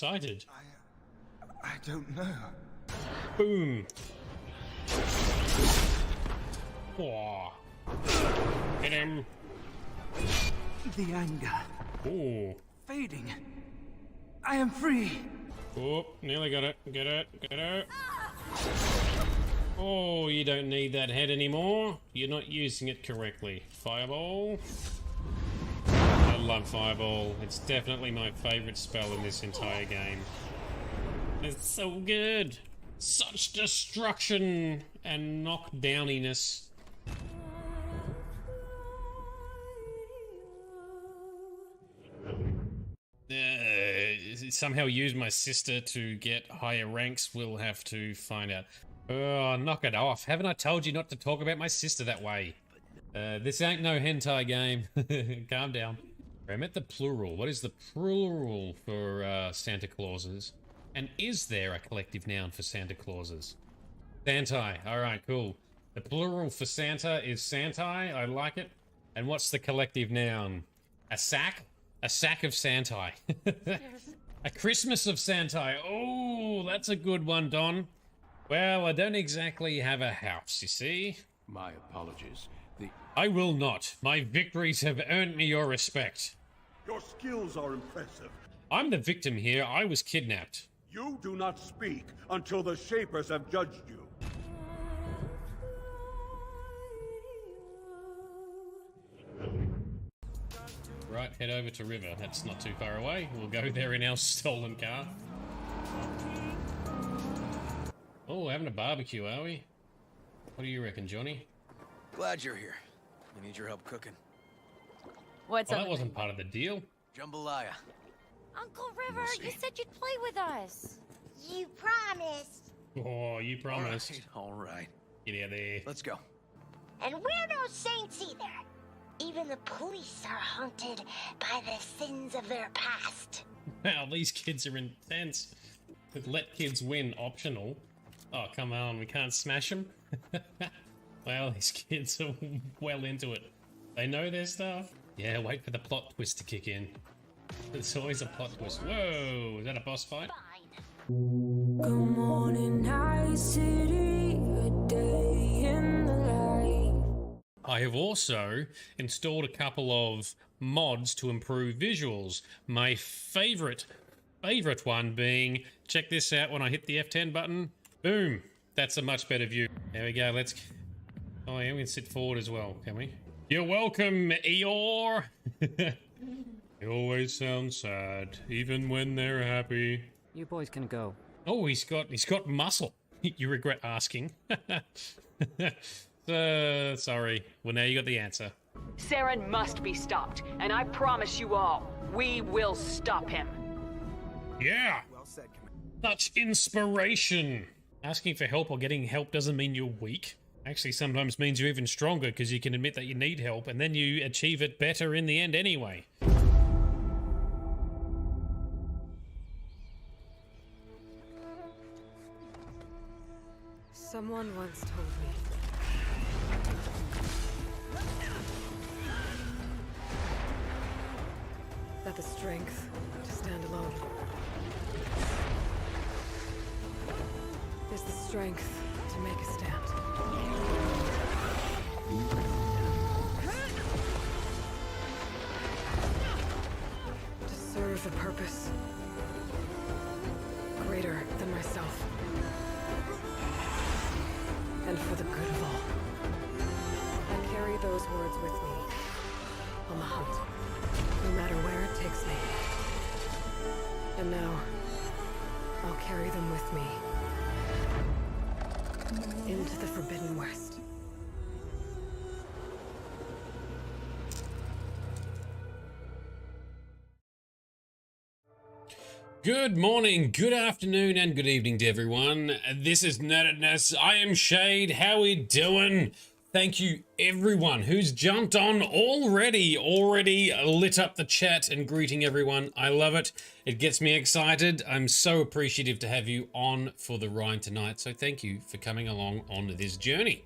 excited? I don't know. Boom. Oh. Hit him. The anger. Ooh. Fading. I am free. Oh, nearly got it. Get it. Get it. Oh, you don't need that head anymore. You're not using it correctly. Fireball. I love Fireball. It's definitely my favorite spell in this entire game. It's so good. Such destruction and knockdowniness. Somehow use my sister to get higher ranks. We'll have to find out. Oh, knock it off. Haven't I told you not to talk about my sister that way? This ain't no hentai game. Calm down. I meant the plural. What is the plural for Santa Clauses? And is there a collective noun for Santa Clauses? Santai. Alright, cool. The plural for Santa is Santai. I like it. And what's the collective noun? A sack? A sack of Santai. A Christmas of Santai. Oh, that's a good one, Don. Well, I don't exactly have a house, you see? My apologies. I will not. My victories have earned me your respect. Your skills are impressive. I'm the victim here. I was kidnapped. You do not speak until the Shapers have judged you. Right, head over to River. That's not too far away. We'll go there in our stolen car. Oh, having a barbecue, are we? What do you reckon, Johnny? Glad you're here. I need your help cooking. What's Well, up? that wasn't part of the deal. Jambalaya. Uncle River, you said you'd play with us. You promised. Oh, you promised. All right. Get out there. Let's go. And we're no saints either. Even the police are haunted by the sins of their past. Wow, these kids are intense. Let kids win optional. Oh, come on, we can't smash them? Wow, these kids are well into it. They know their stuff. Yeah, wait for the plot twist to kick in. There's always a plot twist. Whoa, is that a boss fight? Fine. Good morning, night city, a day in the life. I have also installed a couple of mods to improve visuals. My favorite one being, check this out when I hit the F10 button. Boom. That's a much better view. There we go. Let's... Oh yeah, we can sit forward as well, can we? You're welcome, Eeyore! They always sound sad, even when they're happy. You boys can go. Oh, he's got muscle. You regret asking. Sorry. Well, now you got the answer. Saren must be stopped, and I promise you all, we will stop him. Yeah! Well said, Commander. Such inspiration! Asking for help or getting help doesn't mean you're weak. Actually, sometimes means you're even stronger because you can admit that you need help and then you achieve it better in the end anyway. Someone once told me that the strength to stand alone is the strength to make a stand. To serve a purpose greater than myself. And for the good of all. I carry those words with me on the hunt, no matter where it takes me. And now, I'll carry them with me into the Forbidden West. Good morning, good afternoon, and good evening to everyone. This is Nerdedness. I am Shade. How we doing? Thank you everyone who's jumped on already lit up the chat and greeting everyone. I love it. It gets me excited. I'm so appreciative to have you on for the ride tonight. So thank you for coming along on this journey.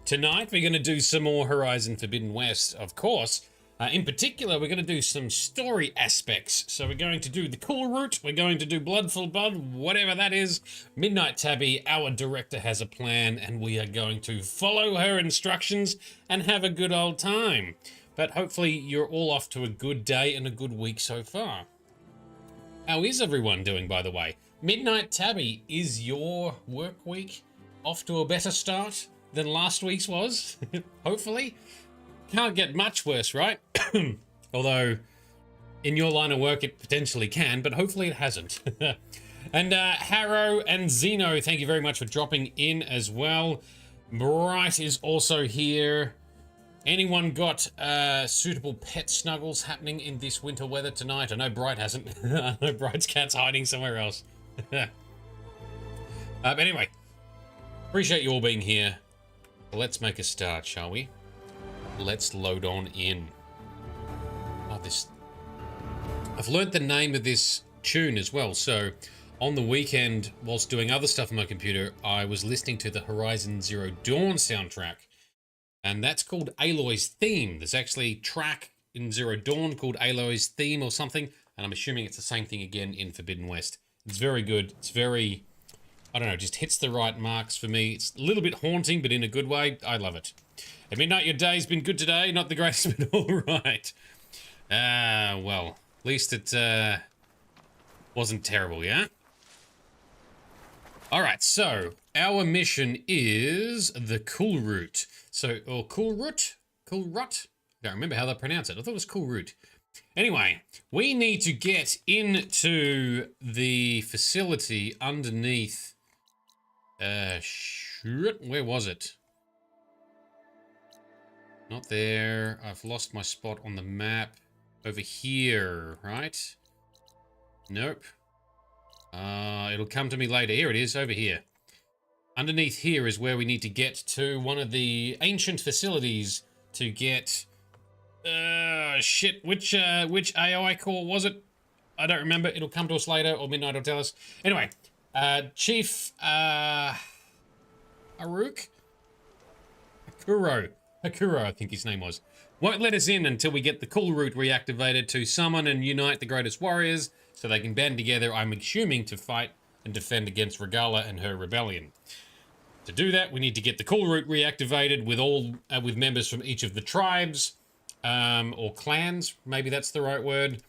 Tonight we're going to do some more Horizon Forbidden West, of course. In particular, we're going to do some story aspects. So we're going to do the Kulrut, we're going to do Bloodful Blood, whatever that is. Midnight Tabby, our director, has a plan, and we are going to follow her instructions and have a good old time. But hopefully you're all off to a good day and a good week so far. How is everyone doing, by the way? Midnight Tabby, is your work week off to a better start than last week's was? Hopefully. Can't get much worse, right? Although, in your line of work, it potentially can, but hopefully it hasn't. And Harrow and Zeno, thank you very much for dropping in as well. Bright is also here. Anyone got suitable pet snuggles happening in this winter weather tonight? I know Bright hasn't. I know Bright's cat's hiding somewhere else. But anyway, appreciate you all being here. Let's make a start, shall we? Let's load on in. Oh, I've learnt the name of this tune as well. So on the weekend, whilst doing other stuff on my computer, I was listening to the Horizon Zero Dawn soundtrack. And that's called Aloy's Theme. There's actually a track in Zero Dawn called Aloy's Theme or something. And I'm assuming it's the same thing again in Forbidden West. It's very good. It's very, I don't know, just hits the right marks for me. It's a little bit haunting, but in a good way. I love it. At midnight, your day's been good today. Not the greatest, but all right. Well, at least it wasn't terrible, yeah? All right, so our mission is the Kulrut. So, or Kulrut? Kulrut? I don't remember how they pronounce it. I thought it was Kulrut. Anyway, we need to get into the facility underneath. Where was it? Not there. I've lost my spot on the map. Over here, right? Nope. It'll come to me later. Here it is, over here. Underneath here is where we need to get to one of the ancient facilities to get... shit, which AI core was it? I don't remember. It'll come to us later, or Midnight will tell us. Anyway, Chief, Haruk? Hakuro, I think his name was. Won't let us in until we get the Kulrut reactivated to summon and unite the greatest warriors so they can band together, I'm assuming, to fight and defend against Regala and her rebellion. To do that, we need to get the Kulrut reactivated with all with members from each of the tribes, or clans, maybe that's the right word,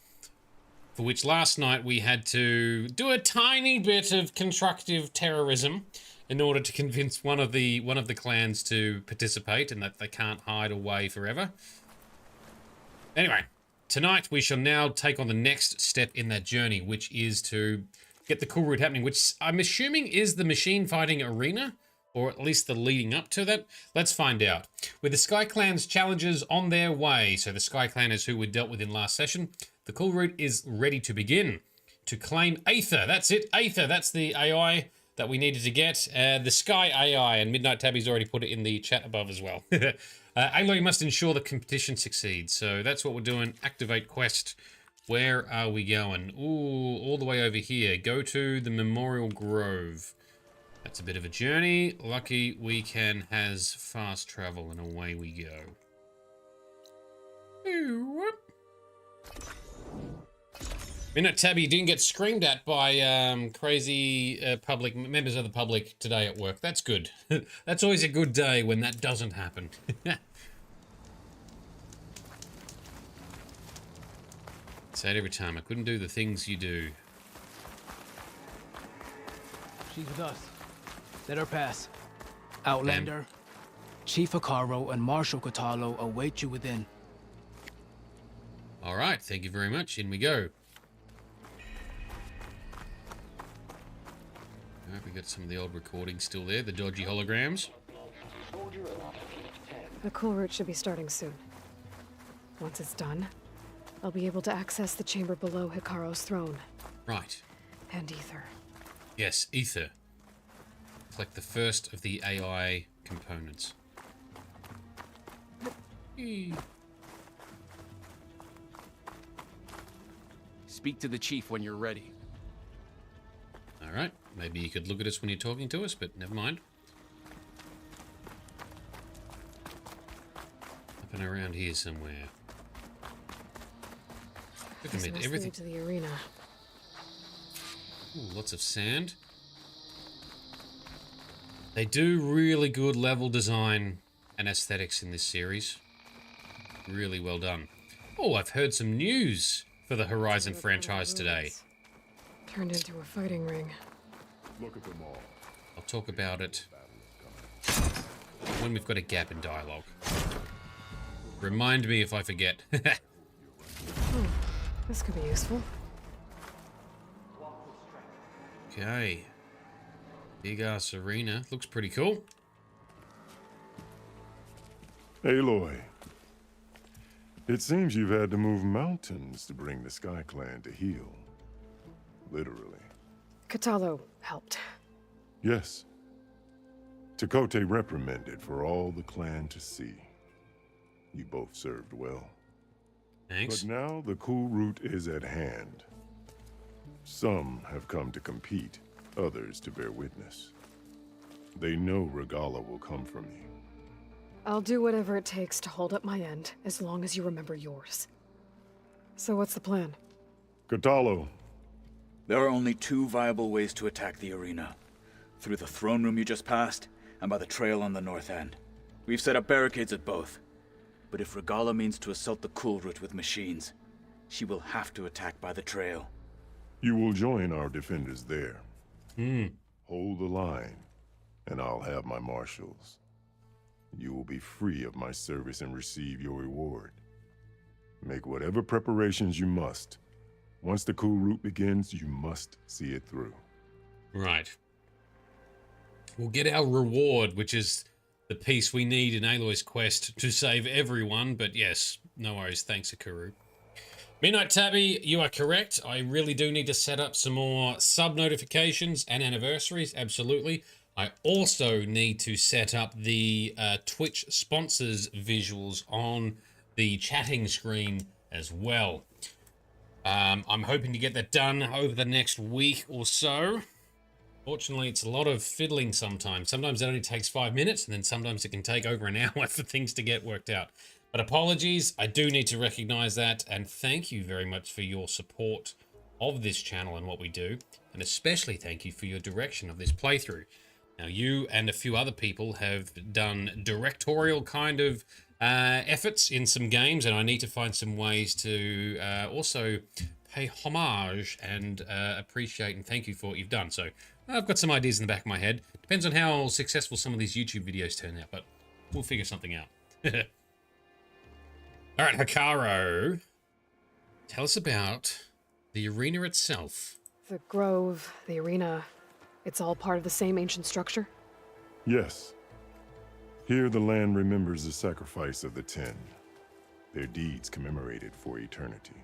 for which last night we had to do a tiny bit of constructive terrorism in order to convince one of the clans to participate and that they can't hide away forever. Anyway, tonight we shall now take on the next step in that journey, which is to get the Kulrut happening, which I'm assuming is the machine fighting arena, or at least the leading up to that. Let's find out. With the Sky Clan's challenges on their way, so the Sky Clan is who we dealt with in last session, the Kulrut is ready to begin. To claim Aether, that's it, Aether, that's the AI that we needed to get. The Sky AI, and Midnight Tabby's already put it in the chat above as well. Aloy must ensure the competition succeeds, so that's what we're doing. Activate quest. Where are we going? Ooh, all the way over here. Go to the Memorial Grove. That's a bit of a journey. Lucky we can has fast travel, and away we go. Midnight Tabby didn't get screamed at by crazy members of the public today at work. That's good. That's always a good day when that doesn't happen. Say it every time. I couldn't do the things you do. She's with us. Let her pass. Outlander, Chief Hikaru and Marshal Katalo await you within. All right. Thank you very much. In we go. We got some of the old recordings still there, the dodgy holograms. The Kulrut should be starting soon. Once it's done, I'll be able to access the chamber below Hikaru's throne. Right. And Ether. Yes, Ether. Collect the first of the AI components. Speak to the chief when you're ready. Alright, maybe you could look at us when you're talking to us, but never mind. Up and around here somewhere. Look at Must everything. lead to the arena. Ooh, lots of sand. They do really good level design and aesthetics in this series. Really well done. Oh, I've heard some news for the Horizon franchise today. Turned into a fighting ring. Look at them all. I'll talk about it when we've got a gap in dialogue. Remind me if I forget. This could be useful. Okay. Big ass arena. Looks pretty cool. Aloy, it seems you've had to move mountains to bring the Sky Clan to heal. Literally. Kotallo helped. Yes. Chakotay reprimanded for all the clan to see. You both served well. Thanks. But now the Kulrut is at hand. Some have come to compete, others to bear witness. They know Regala will come for me. I'll do whatever it takes to hold up my end, as long as you remember yours. So what's the plan? Kotallo. There are only two viable ways to attack the arena. Through the throne room you just passed, and by the trail on the north end. We've set up barricades at both. But if Regala means to assault the Kulrut with machines, she will have to attack by the trail. You will join our defenders there. Hold the line, and I'll have my marshals. You will be free of my service and receive your reward. Make whatever preparations you must. Once the Kulrut begins, you must see it through. Right. We'll get our reward, which is the piece we need in Aloy's quest to save everyone. But yes, no worries. Thanks, Akuru. Midnight Tabby, you are correct. I really do need to set up some more sub notifications and anniversaries. Absolutely. I also need to set up the Twitch sponsors visuals on the chatting screen as well. I'm hoping to get that done over the next week or so. Fortunately, it's a lot of fiddling sometimes. Sometimes it only takes 5 minutes, and then sometimes it can take over an hour for things to get worked out. But apologies, I do need to recognize that, and thank you very much for your support of this channel and what we do, and especially thank you for your direction of this playthrough. Now, you and a few other people have done directorial kind of efforts in some games, and I need to find some ways to also pay homage and appreciate and thank you for what you've done. So I've got some ideas in the back of my head. Depends on how successful some of these YouTube videos turn out, but we'll figure something out. All right, Hikaru, tell us about the arena itself. The grove, the arena, it's all part of the same ancient structure? Yes. Here the land remembers the sacrifice of the 10. Their deeds commemorated for eternity.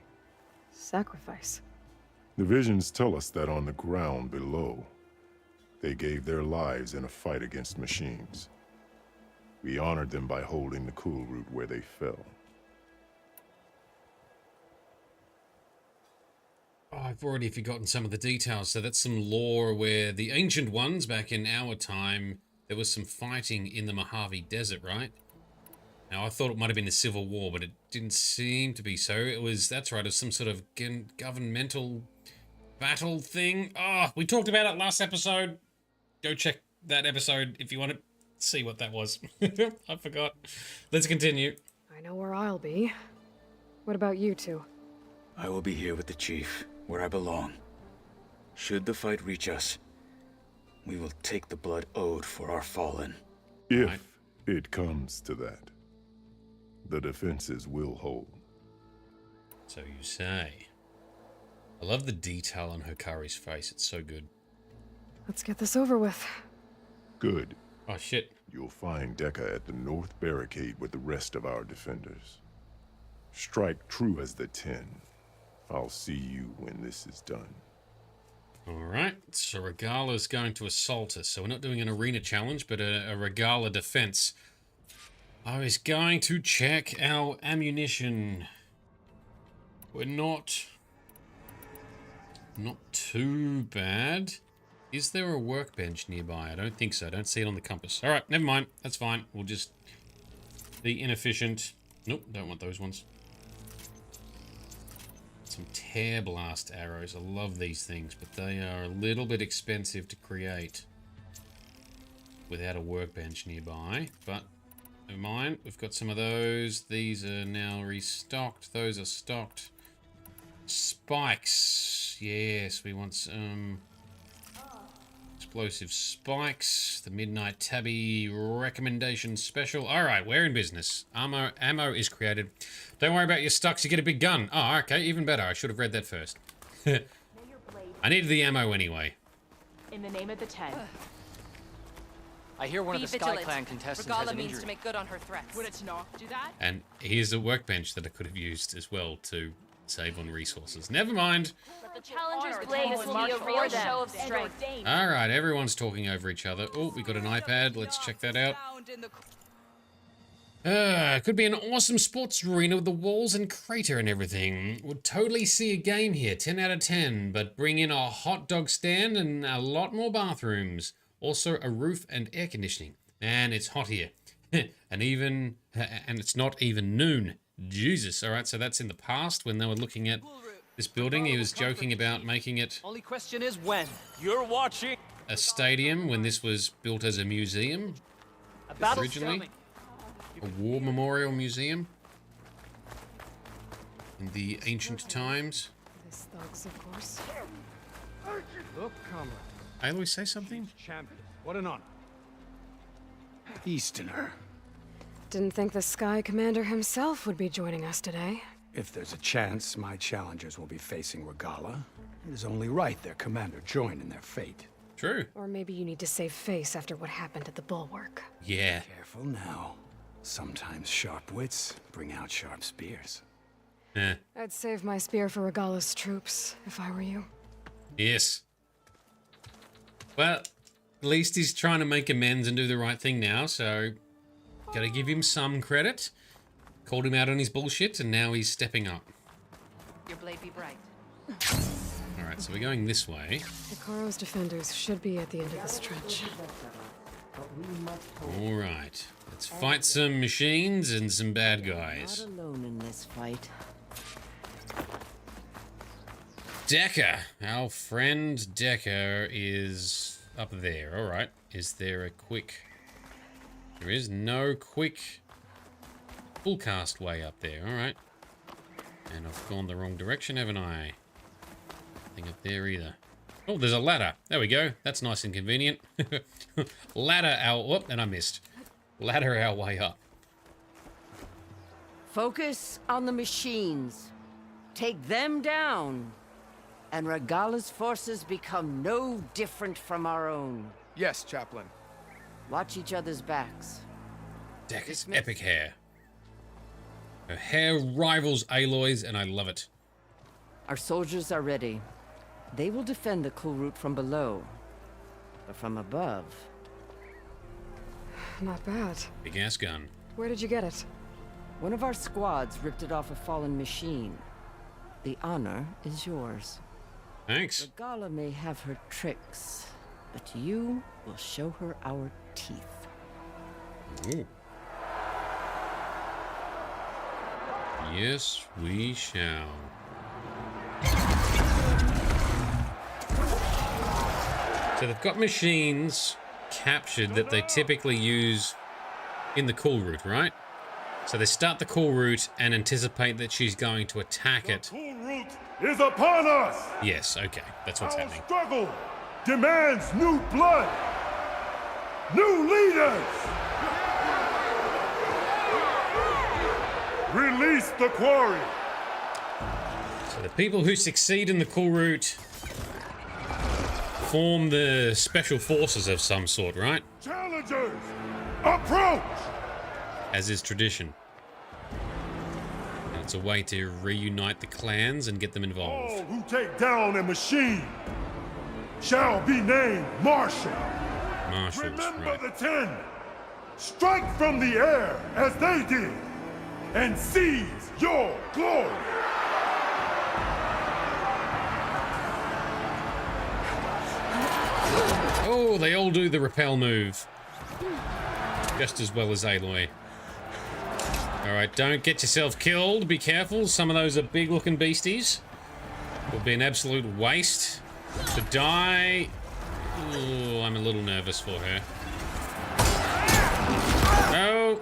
Sacrifice? The visions tell us that on the ground below, they gave their lives in a fight against machines. We honored them by holding the Kulrut where they fell. Oh, I've already forgotten some of the details. So that's some lore where the Ancient Ones, back in our time, there was some fighting in the Mojave Desert, right? Now, I thought it might have been a civil war, but it didn't seem to be so. It was, that's right, it was some sort of governmental battle thing. Oh, we talked about it last episode. Go check that episode if you want to see what that was. I forgot. Let's continue. I know where I'll be. What about you two? I will be here with the chief, where I belong. Should the fight reach us, we will take the blood owed for our fallen. If it comes to that, the defenses will hold. So you say. I love the detail on Hikari's face. It's so good. Let's get this over with. Good. Oh, shit. You'll find Dekka at the north barricade with the rest of our defenders. Strike true as the 10. I'll see you when this is done. Alright, so Regala's going to assault us. So we're not doing an arena challenge, but a Regala defense. I was going to check our ammunition. We're not too bad. Is there a workbench nearby? I don't think so. I don't see it on the compass. Alright, never mind. That's fine. We'll just be inefficient. Nope, don't want those ones. It's some tear blast arrows. I love these things, but they are a little bit expensive to create without a workbench nearby. But never mind, we've got some of those. These are now restocked. Those are stocked. Spikes. Yes, we want some explosive spikes. The Midnight Tabby recommendation special. All right, we're in business. Ammo is created. Don't worry about your stocks. You get a big gun. Oh, okay, even better. I should have read that first. I needed the ammo anyway. In the name of the Ten. I hear one of the Sky Clan contestants has Regala an means injury. to make good on her threats. Would it not do that? And here's a workbench that I could have used as well to save on resources. Never mind. The challenger's blades will be a real show of strength. All right, everyone's talking over each other. Oh, we got an iPad. Let's check that out. Could be an awesome sports arena with the walls and crater and everything. Would totally see a game here, 10 out of 10, but bring in a hot dog stand and a lot more bathrooms. Also a roof and air conditioning. Man, it's hot here. and it's not even noon. Jesus. All right, so that's in the past when they were looking at this building. He was joking about making it Only question is when. You're watching. a stadium when this was built as a museum originally. A war memorial museum in the ancient times. This thugs, of course. Look, comrade. Aloy, say something? Champion. What an honor. Easterner. Didn't think the Sky Commander himself would be joining us today. If there's a chance my challengers will be facing Regala, it is only right their commander join in their fate. True. Or maybe you need to save face after what happened at the Bulwark. Yeah. Careful now. Sometimes sharp wits bring out sharp spears. I'd save my spear for Regala's troops, if I were you. Yes. Well, at least he's trying to make amends and do the right thing now, so gotta give him some credit. Called him out on his bullshit, and now he's stepping up. Your blade be bright. Alright, so we're going this way. Hikaru's defenders should be at the end of this trench. Alright, let's fight some machines and some bad guys. Not alone in this fight. Decker, our friend Decker is up there. Alright, is there a quick... There is no quick full cast way up there. Alright. And I've gone the wrong direction, haven't I? Nothing up there either. Oh, there's a ladder. There we go. That's nice and convenient. Ladder our... Whoop, and I missed. Ladder our way up. Focus on the machines. Take them down. And Regala's forces become no different from our own. Yes, Chaplain. Watch each other's backs. Decker's epic hair. Her hair rivals Aloy's, and I love it. Our soldiers are ready. They will defend the Kulrut from below. But from above... Not bad. Big ass gun. Where did you get it? One of our squads ripped it off a fallen machine. The honor is yours. Thanks. Regala may have her tricks, but you will show her our teeth. Ooh. Yes, we shall. So they've got machines captured that they typically use in the Kulrut, right? So they start the Kulrut and anticipate that she's going to attack it. Kulrut is upon us! Yes, okay, that's what's happening. Struggle demands new blood, new leaders! Release the quarry! So the people who succeed in the Kulrut form the special forces of some sort, right? Challengers, approach! As is tradition. And it's a way to reunite the clans and get them involved. All who take down a machine shall be named Marshal. Marshals, Remember right. the 10. Strike from the air as they did and seize your glory. Oh, they all do the repel move. Just as well as Aloy. Alright, don't get yourself killed. Be careful. Some of those are big-looking beasties. Would be an absolute waste to die. Ooh, I'm a little nervous for her. No!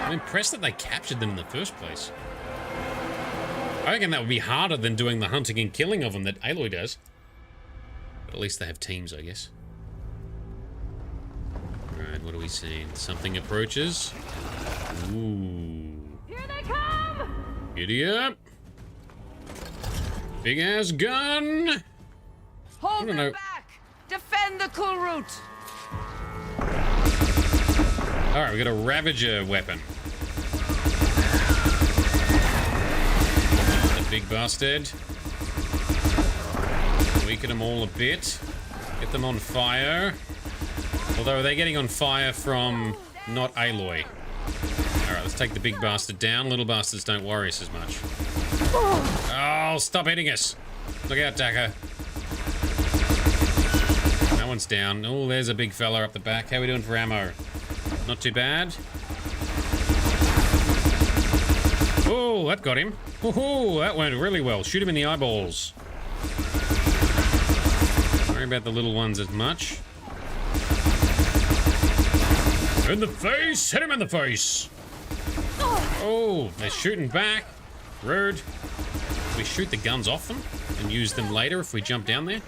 I'm impressed that they captured them in the first place. I reckon that would be harder than doing the hunting and killing of them that Aloy does. But at least they have teams, I guess. Alright, what are we seeing? Something approaches. Ooh. Here they come! Giddy up! Big ass gun! Hold them back! Defend the Kulrut! Alright, we got a Ravager weapon. That big bastard. Weaken them all a bit. Get them on fire. Although, are they getting on fire from not Aloy? Alright, let's take the big bastard down. Little bastards don't worry us as much. Oh, stop hitting us. Look out, Daka. That one's down. Oh, there's a big fella up the back. How are we doing for ammo? Not too bad. Oh, that got him. Oh, that went really well. Shoot him in the eyeballs. Don't worry about the little ones as much. In the face! Hit him in the face! Oh, they're shooting back. Rude. We shoot the guns off them and use them later if we jump down there.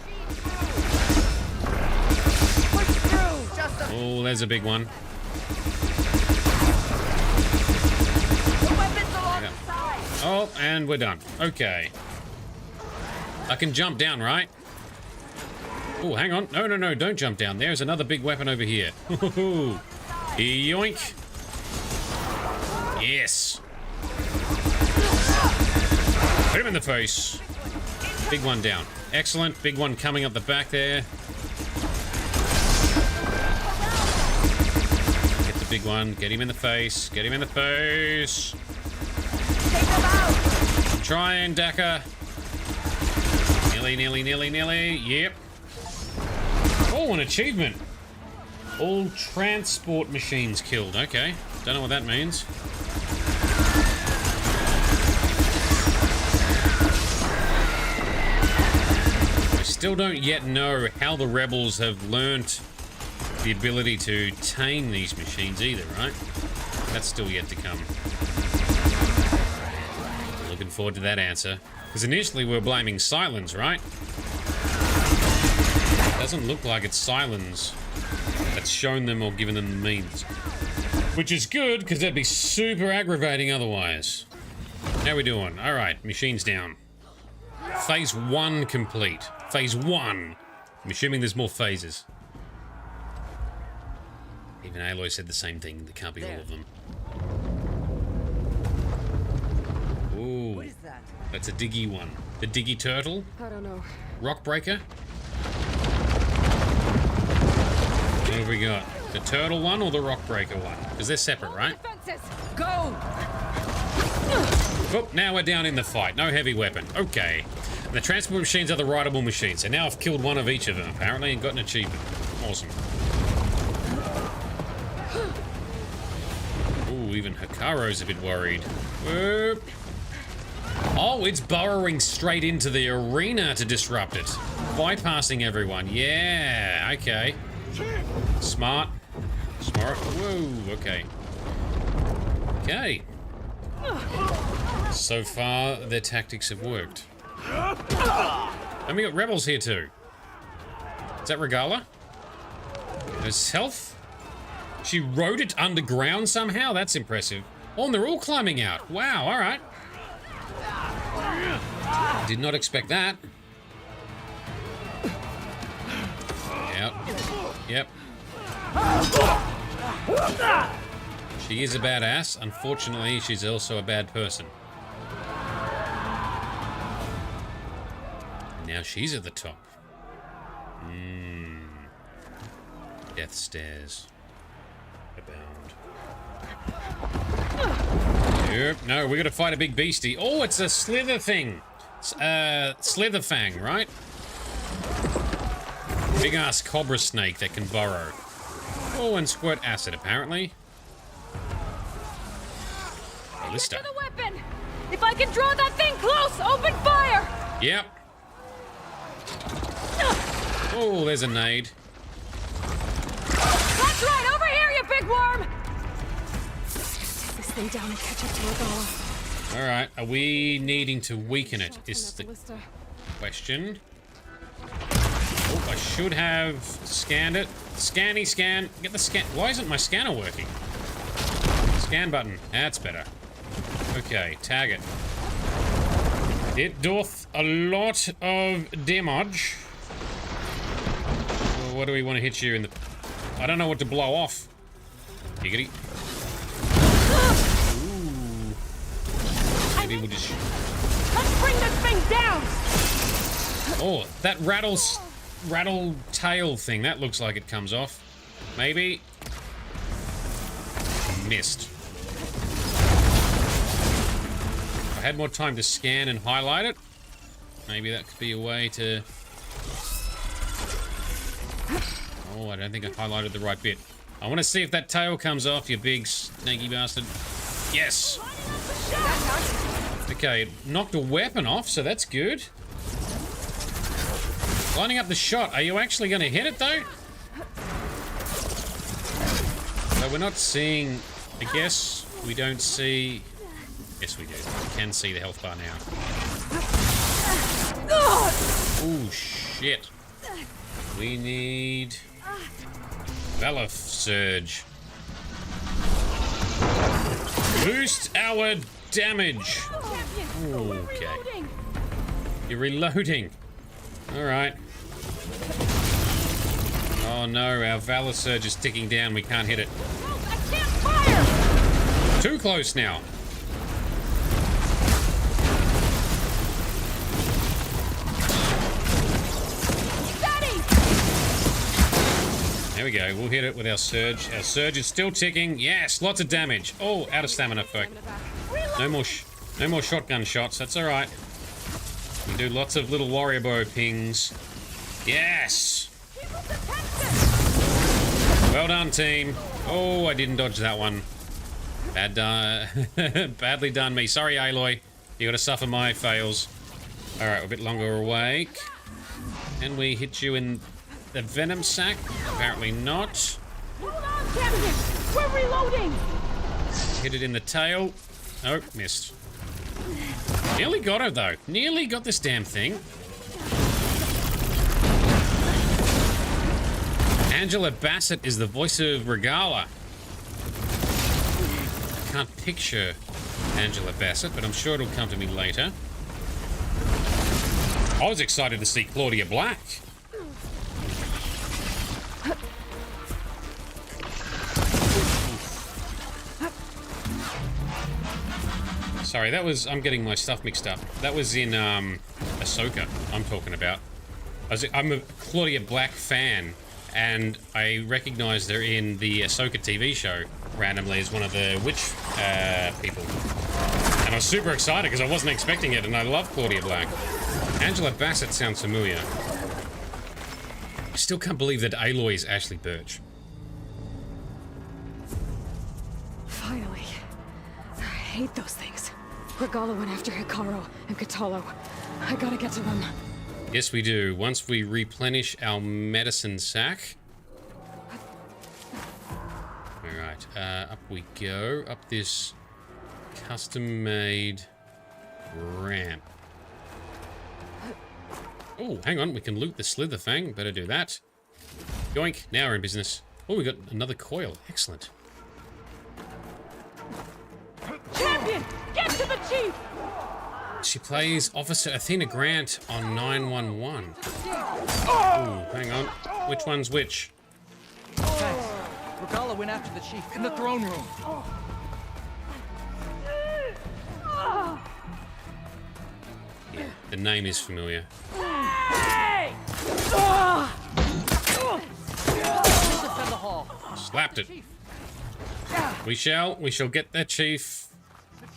Oh, there's a big one. Oh, and we're done. Okay. I can jump down, right? Oh, hang on. No, no, no, don't jump down. There's another big weapon over here. Yoink. Yes. Hit him in the face. Big one down. Excellent. Big one coming up the back there. Get the big one. Get him in the face. Get him in the face. I'm trying, Daka. Nearly, nearly, nearly, nearly. Yep. Oh, an achievement. All transport machines killed. Okay. Don't know what that means. I still don't yet know how the rebels have learnt the ability to tame these machines either, right? That's still yet to come. Looking forward to that answer. Because initially we were blaming Sylens, right? It doesn't look like it's Sylens that's shown them or given them the means. Which is good, because that'd be super aggravating otherwise. How we doing? Alright, machines down. Phase 1 complete. Phase 1. I'm assuming there's more phases. Even Aloy said the same thing. There can't be all of them. Ooh. What is that? That's a diggy one. The diggy turtle? I don't know. Rock breaker? What have we got? The turtle one or the rock breaker one? Because they're separate, right? Go! Oh, now we're down in the fight. No heavy weapon. Okay. And the transport machines are the rideable machines. So now I've killed one of each of them, apparently, and got an achievement. Awesome. Ooh, even Hikaru's a bit worried. Whoop. Oh, it's burrowing straight into the arena to disrupt it. Bypassing everyone. Yeah, okay. Smart. Smart. Whoa, okay. Okay. So far, their tactics have worked. And we got rebels here too. Is that Regala? Herself? She rode it underground somehow? That's impressive. Oh, and they're all climbing out. Wow, alright. Did not expect that. Yep. Yep. She is a badass. Unfortunately, she's also a bad person. Now she's at the top. Death stairs. Abound. Yep. No, we gotta fight a big beastie. Oh, it's a slither thing. Slither fang, right? Big ass cobra snake that can burrow. Oh, and squirt acid, apparently. Ballista. If I can draw that thing close, open fire! Yep. Oh, there's a nade. That's right, over here, you big worm! Take this thing down and catch up to Regala. Alright, are we needing to weaken it? Is the question. Oh, I should have scanned it. Scanny scan. Get the scan. Why isn't my scanner working? Scan button. That's better. Okay, tag it. It doth a lot of damage. Well, what do we want to hit you in the... I don't know what to blow off. Giggity. Ooh. Maybe we'll just... Let's bring this thing down! Oh, that rattle tail thing. That looks like it comes off. Maybe. Missed. If I had more time to scan and highlight it, maybe that could be a way to... Oh, I don't think I highlighted the right bit. I want to see if that tail comes off, you big snaky bastard. Yes! Okay, it knocked a weapon off, so that's good. Lining up the shot. Are you actually going to hit it, though? So we're not seeing... I guess we don't see... Yes, we do. We can see the health bar now. Oh, shit. We need... Valor Surge. Boost our damage. Okay. You're reloading. Alright. Oh no, our Valor Surge is ticking down. We can't hit it. I can't fire! Too close now. There we go. We'll hit it with our Surge. Our Surge is still ticking. Yes, lots of damage. Oh, out of stamina, folk. No more shotgun shots. That's alright. We do lots of little warrior bow pings. Yes! Well done, team. Oh, I didn't dodge that one. Badly done me. Sorry, Aloy. You gotta suffer my fails. Alright, we're a bit longer awake. Can we hit you in the venom sac? Apparently not. Hold on, Captain! We're reloading! Hit it in the tail. Oh, missed. Nearly got her, though. Nearly got this damn thing. Angela Bassett is the voice of Regala. I can't picture Angela Bassett, but I'm sure it'll come to me later. I was excited to see Claudia Black. Sorry, that was... I'm getting my stuff mixed up. That was in, Ahsoka, I'm talking about. I'm a Claudia Black fan, and I recognized her in the Ahsoka TV show randomly as one of the witch, people. And I was super excited because I wasn't expecting it, and I love Claudia Black. Angela Bassett sounds familiar. I still can't believe that Aloy is Ashley Birch. Finally. I hate those things. Regala went after Hikaru and Katalo. I gotta get to them. Yes, we do. Once we replenish our medicine sack. Alright, up we go. Up this custom-made ramp. Oh, hang on. We can loot the Slitherfang. Better do that. Yoink. Now we're in business. Oh, we got another coil. Excellent. Champion! Get to the chief! She plays Officer Athena Grant on 911. Ooh, hang on. Which one's which? Thanks. Regala went after the chief in the throne room. Yeah, the name is familiar. Hey! Defend the hall. Slapped it. We shall get that chief.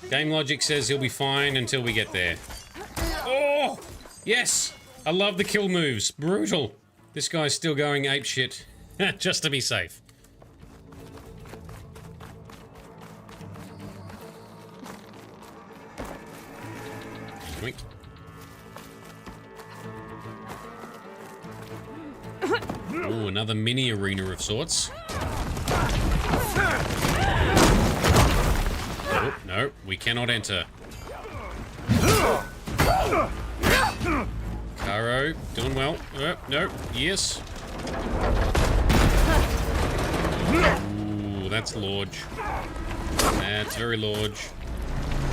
Game logic says he'll be fine until we get there. Oh! Yes! I love the kill moves. Brutal. This guy's still going apeshit. Just to be safe. Oh, another mini arena of sorts. Oh, no, we cannot enter. Caro, doing well. No, yes. Ooh, that's large. That's very large.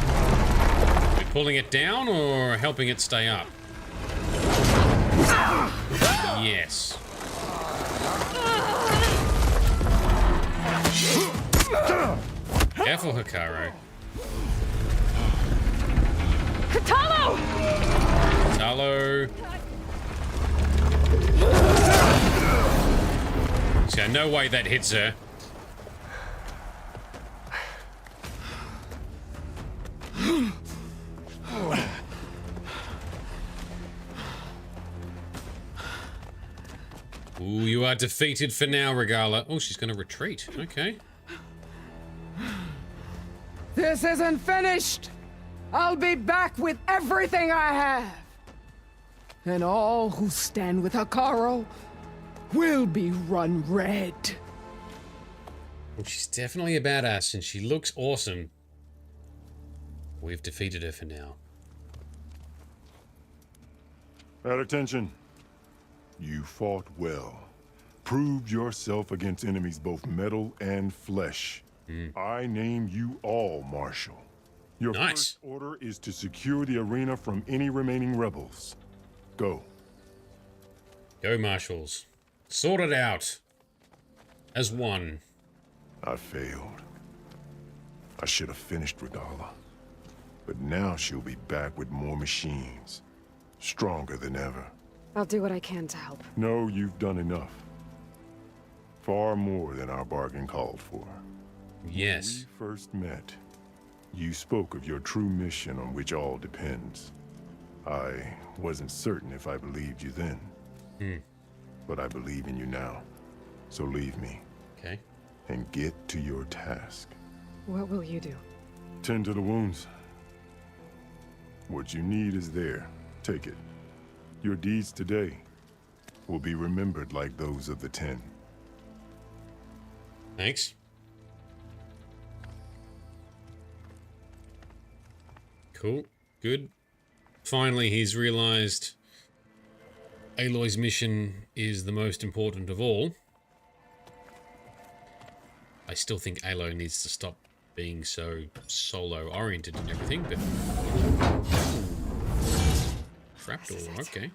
Are we pulling it down or helping it stay up? Yes. Careful, Hikaru. Katalo! Katalo. So no way that hits her. Ooh, you are defeated for now, Regala. Oh, she's going to retreat. Okay. This isn't finished! I'll be back with everything I have! And all who stand with Hikaru will be run red. Well, she's definitely a badass and she looks awesome. We've defeated her for now. At attention. You fought well. Proved yourself against enemies both metal and flesh. I name you all Marshal. Your first order is to secure the arena from any remaining rebels. Go. Go, Marshals. Sort it out. As one. I failed. I should have finished Regala. But now she'll be back with more machines. Stronger than ever. I'll do what I can to help. No, you've done enough. Far more than our bargain called for. Yes. When we first met, you spoke of your true mission on which all depends. I wasn't certain if I believed you then. But I believe in you now. So leave me. Okay. And get to your task. What will you do? Tend to the wounds. What you need is there. Take it. Your deeds today will be remembered like those of the 10. Thanks. Cool. Good. Finally, he's realized Aloy's mission is the most important of all. I still think Aloy needs to stop being so solo-oriented and everything, but... Trapdoor, okay.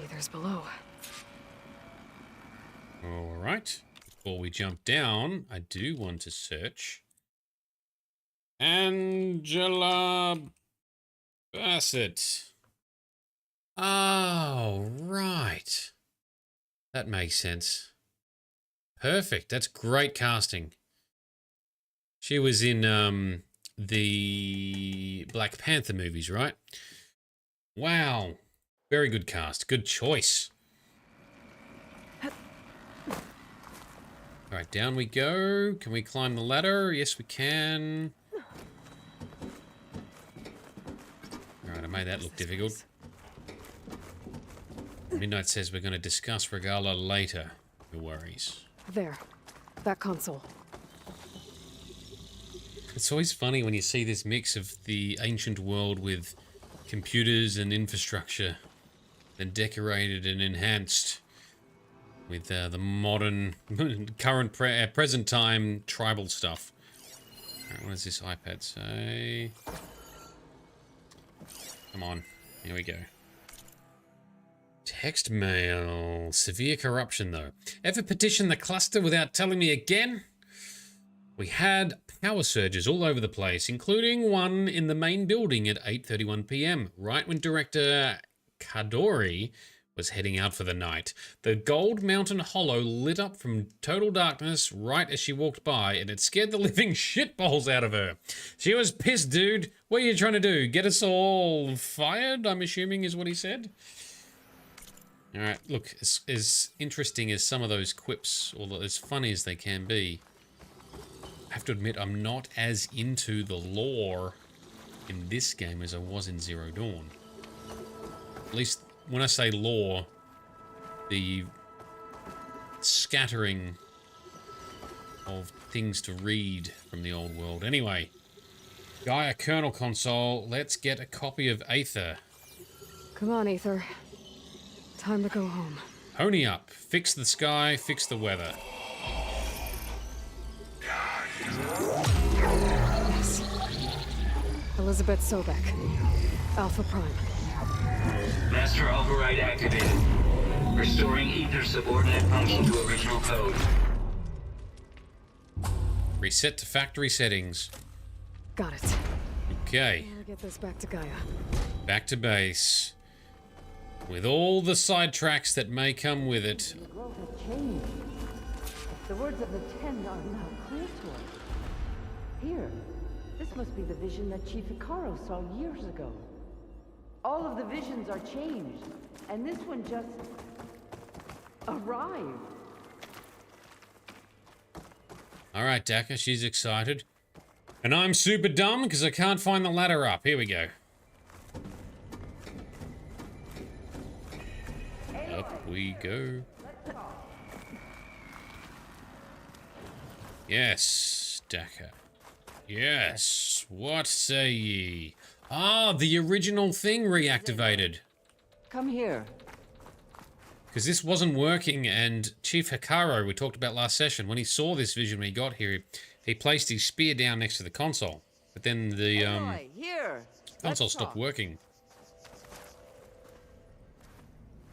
Either's below. Alright. Before we jump down, I do want to search Angela Bassett. Oh, right. That makes sense. Perfect. That's great casting. She was in the Black Panther movies, right? Wow. Very good cast. Good choice. Alright, down we go. Can we climb the ladder? Yes, we can. Alright, I made that look difficult. Midnight says we're going to discuss Regala later. No worries. There. That console. It's always funny when you see this mix of the ancient world with computers and infrastructure, then decorated and enhanced with the modern, current, present time tribal stuff. All right, what does this iPad say? Come on, here we go. Text mail. Severe corruption, though. Ever petition the cluster without telling me again? We had power surges all over the place, including one in the main building at 8:31 p.m., right when director Kadori was heading out for the night. The Gold Mountain Hollow lit up from total darkness right as she walked by, and it scared the living shitballs out of her. She was pissed, dude. What are you trying to do? Get us all fired, I'm assuming is what he said? Alright, look, as interesting as some of those quips, or as funny as they can be, I have to admit I'm not as into the lore in this game as I was in Zero Dawn. At least when I say lore, the scattering of things to read from the old world. Anyway, Gaia kernel console, let's get a copy of Aether. Come on, Aether. Time to go home. Pony up. Fix the sky, fix the weather. Yes. Elizabeth Sobek. Alpha Prime. Master override activated. Restoring Aether's subordinate function to original code. Reset to factory settings. Got it. Okay. I'll get this back to Gaia. Back to base. With all the sidetracks that may come with it. The growth has changed. The words of the Ten are now clear to us. Here, this must be the vision that Chief Hikaru saw years ago. All of the visions are changed, and this one just arrived. Alright, Daka, she's excited. And I'm super dumb because I can't find the ladder up. Here we go. Up we go. Yes, Daka. Yes. What say ye? Ah, the original thing reactivated. Come here. Because this wasn't working, and Chief Hikaru, we talked about last session, when he saw this vision when he got here, he placed his spear down next to the console. But then the Aloy, here. console stopped working.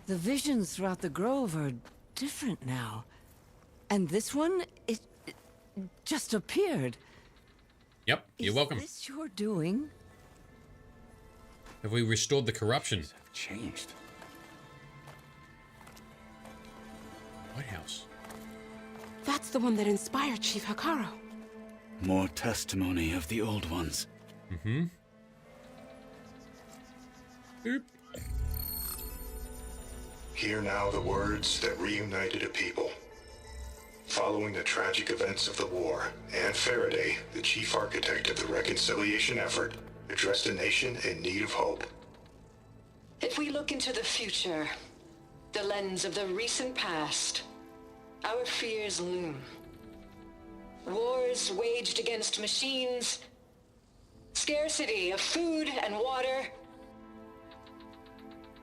The visions throughout the grove are different now. And this one, it just appeared. Yep, you're welcome. Is this your doing? Have we restored the corruption? Have changed. White House. That's the one that inspired Chief Hikaru. More testimony of the old ones. Mm-hmm. Oop. Hear now the words that reunited a people. Following the tragic events of the war, Anne Faraday, the chief architect of the reconciliation effort, addressed a nation in need of hope. If we look into the future, the lens of the recent past, our fears loom. Wars waged against machines, scarcity of food and water,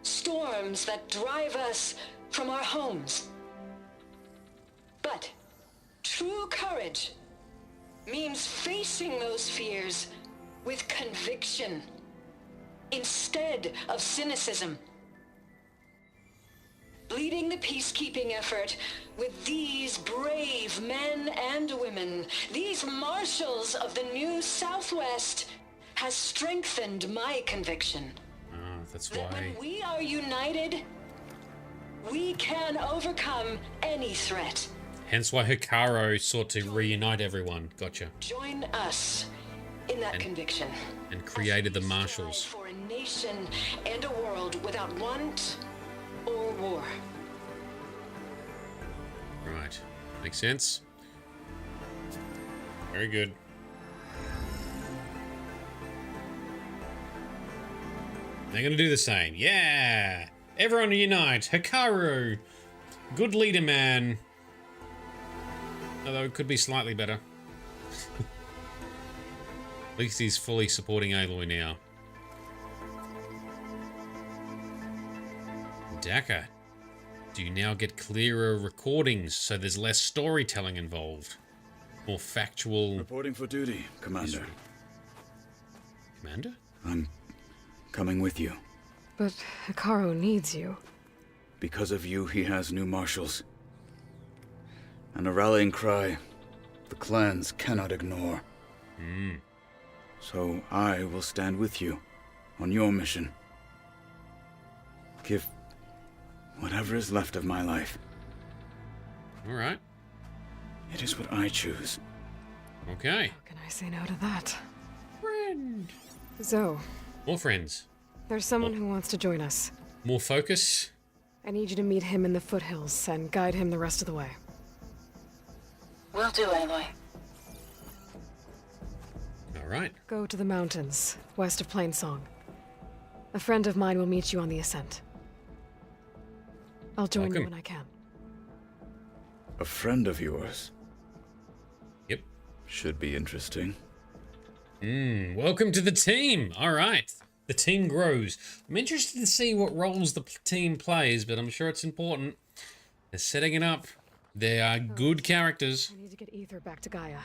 storms that drive us from our homes. But true courage means facing those fears with conviction instead of cynicism. Leading the peacekeeping effort with these brave men and women, these marshals of the new Southwest, has strengthened my conviction. That's that why. when we are united, we can overcome any threat. Hence why Hikaru sought to reunite everyone. Gotcha. Join us in that conviction. And created the Marshals. For a nation and a world without want or war. Right. Makes sense. Very good. They're gonna do the same. Yeah! Everyone unite! Hikaru! Good leader, man. Although it could be slightly better. At least he's fully supporting Aloy now. Daka, do you now get clearer recordings so there's less storytelling involved? More factual... Reporting for duty, Commander. Commander? I'm coming with you. But Hikaru needs you. Because of you, he has new marshals. And a rallying cry the clans cannot ignore. So I will stand with you on your mission. Give whatever is left of my life. All right. It is what I choose. Okay. How can I say no to that? Friend. Zoe. More friends. There's someone who wants to join us. More focus. I need you to meet him in the foothills and guide him the rest of the way. Will do, Aloy. All right. Go to the mountains, west of Plainsong. A friend of mine will meet you on the ascent. I'll join you when I can. A friend of yours? Yep. Should be interesting. Welcome to the team. All right. The team grows. I'm interested to see what roles the team plays, but I'm sure it's important. They're setting it up. They are good characters. I need to get Ether back to Gaia.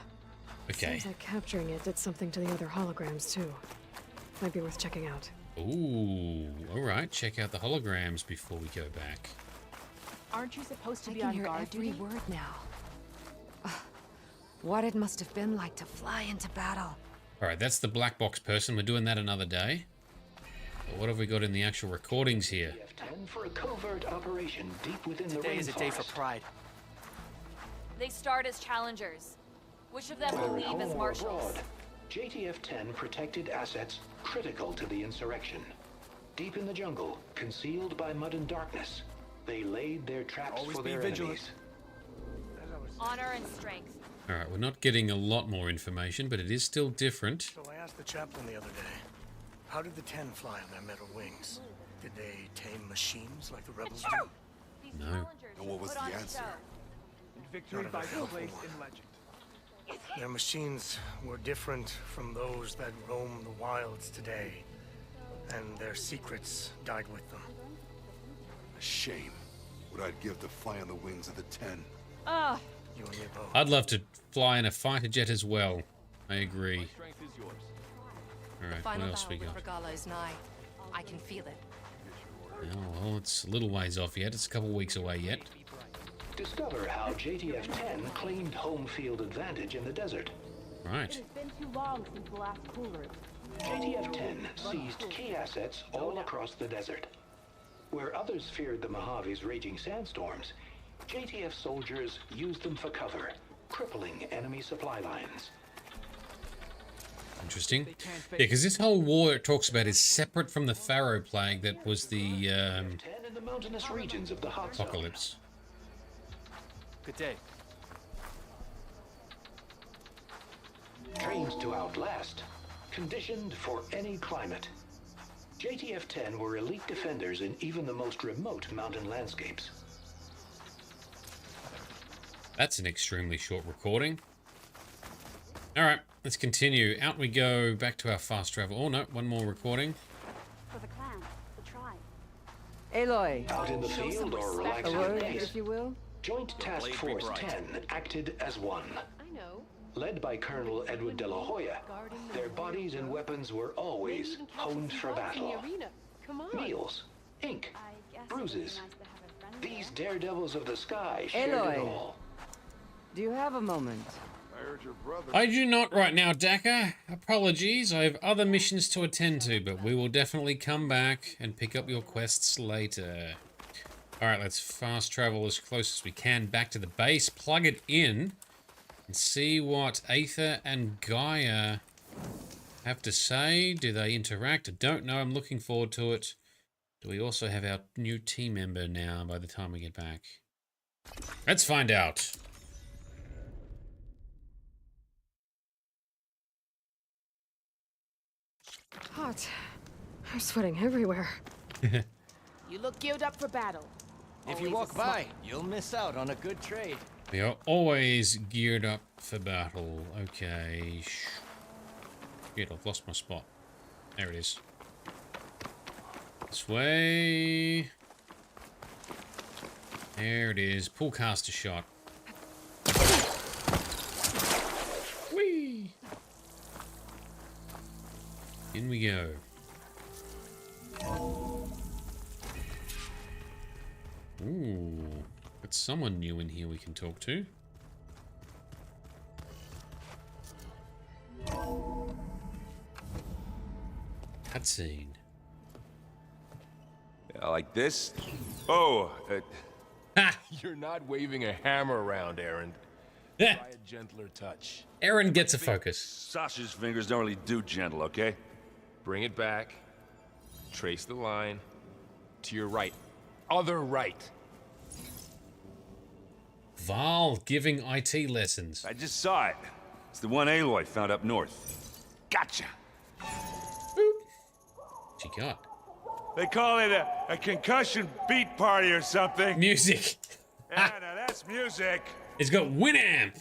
Okay. Seems like capturing it did something to the other holograms, too. Might be worth checking out. Ooh. All right. Check out the holograms before we go back. Aren't you supposed to I be can on hear guard every duty? word now. What it must have been like to fly into battle. All right. That's the black box person. We're doing that another day. But what have we got in the actual recordings here? JTF-10 for a covert operation deep within the Today is a day for rainforest. pride. They start as challengers. Which of them will Whether at leave as home or marshals? abroad, JTF-10 protected assets critical to the insurrection. Deep in the jungle, concealed by mud and darkness, they laid their traps Always for be their vigilant. enemies. Honor and strength. All right. We're not getting a lot more information, but it is still different. So I asked the chaplain the other day, how did the 10 fly on their metal wings? Did they tame machines like the rebels do? These No. challengers And what was put the on a answer? show. Victory by place in legend. Their machines were different from those that roam the wilds today, and their secrets died with them. A shame. What I'd give to fly on the wings of the 10. Ugh. You and me both. I'd love to fly in a fighter jet as well. I agree. All right. What Final else we battle got? with Regala is nigh. I can feel it. Oh, well, it's a little ways off yet. It's a couple weeks away yet. Discover how JTF-10 claimed home field advantage in the desert. Right. It's been too long since the last Kulrut. JTF-10 seized key assets all across the desert. Where others feared the Mojave's raging sandstorms, JTF soldiers used them for cover, crippling enemy supply lines. Interesting. Yeah, because this whole war it talks about is separate from the Pharaoh plague that was the 10 in the mountainous regions of the hot zone. apocalypse. Good day. Trained to outlast, conditioned for any climate. JTF-10 were elite defenders in even the most remote mountain landscapes. That's an extremely short recording. All right, let's continue. Out we go, back to our fast travel. Oh no, one more recording. For the clan, the tribe. Aloy. Out in the field or relaxing A at word, base, if you will. Joint Task Force 10 acted as one. I know. Led by Colonel Edward de la Hoya, their bodies and weapons were always honed for battle. Come on. Meals, ink, I guess bruises. Nice to have a friend These there. daredevils of the sky shared it Aloy. all. Do you have a moment? I heard your brother. I do not right now, Daka. Apologies, I have other missions to attend to, but we will definitely come back and pick up your quests later. Alright, let's fast travel as close as we can back to the base, plug it in, and see what Aether and Gaia have to say. Do they interact? I don't know. I'm looking forward to it. Do we also have our new team member now by the time we get back? Let's find out. Hot. I'm sweating everywhere. You look geared up for battle. If you walk by, you'll miss out on a good trade. We are always geared up for battle. Okay. Shit, I've lost my spot. There it is. This way. There it is. Pull caster shot. Whee! In we go. Ooh, got someone new in here we can talk to. Cutscene. Yeah, like this? Oh, you're not waving a hammer around, Aaron. Try a gentler touch. Aaron gets a focus. Sausage fingers don't really do gentle, okay? Bring it back. Trace the line. To your right. Other right. Val giving IT lessons. I just saw it. It's the one Aloy found up north. Gotcha. She got. They call it a concussion beat party or something. Music. now that's music. It's got Winamp.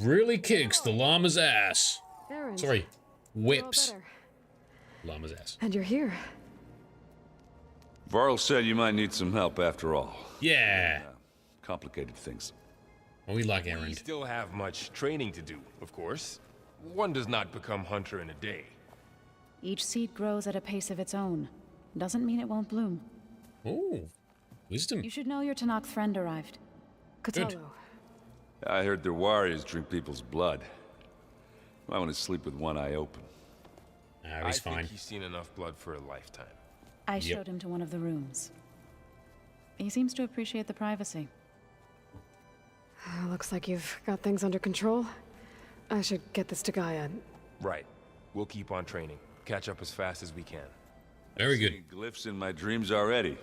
Really kicks the llama's ass. Aaron, Sorry, whips better. llama's ass. And you're here. Varl said you might need some help after all. Yeah. Complicated things. Well, we like We Aaron. still have much training to do, of course. One does not become hunter in a day. Each seed grows at a pace of its own. Doesn't mean it won't bloom. Oh, wisdom. You should know your Tanakh friend arrived. Kotallo. I heard their warriors drink people's blood. I want to sleep with one eye open. I think he's seen enough blood for a lifetime. I showed him to one of the rooms. He seems to appreciate the privacy. Looks like you've got things under control. I should get this to Gaia. Right. We'll keep on training. Catch up as fast as we can. Very good. Seeing glyphs in my dreams already.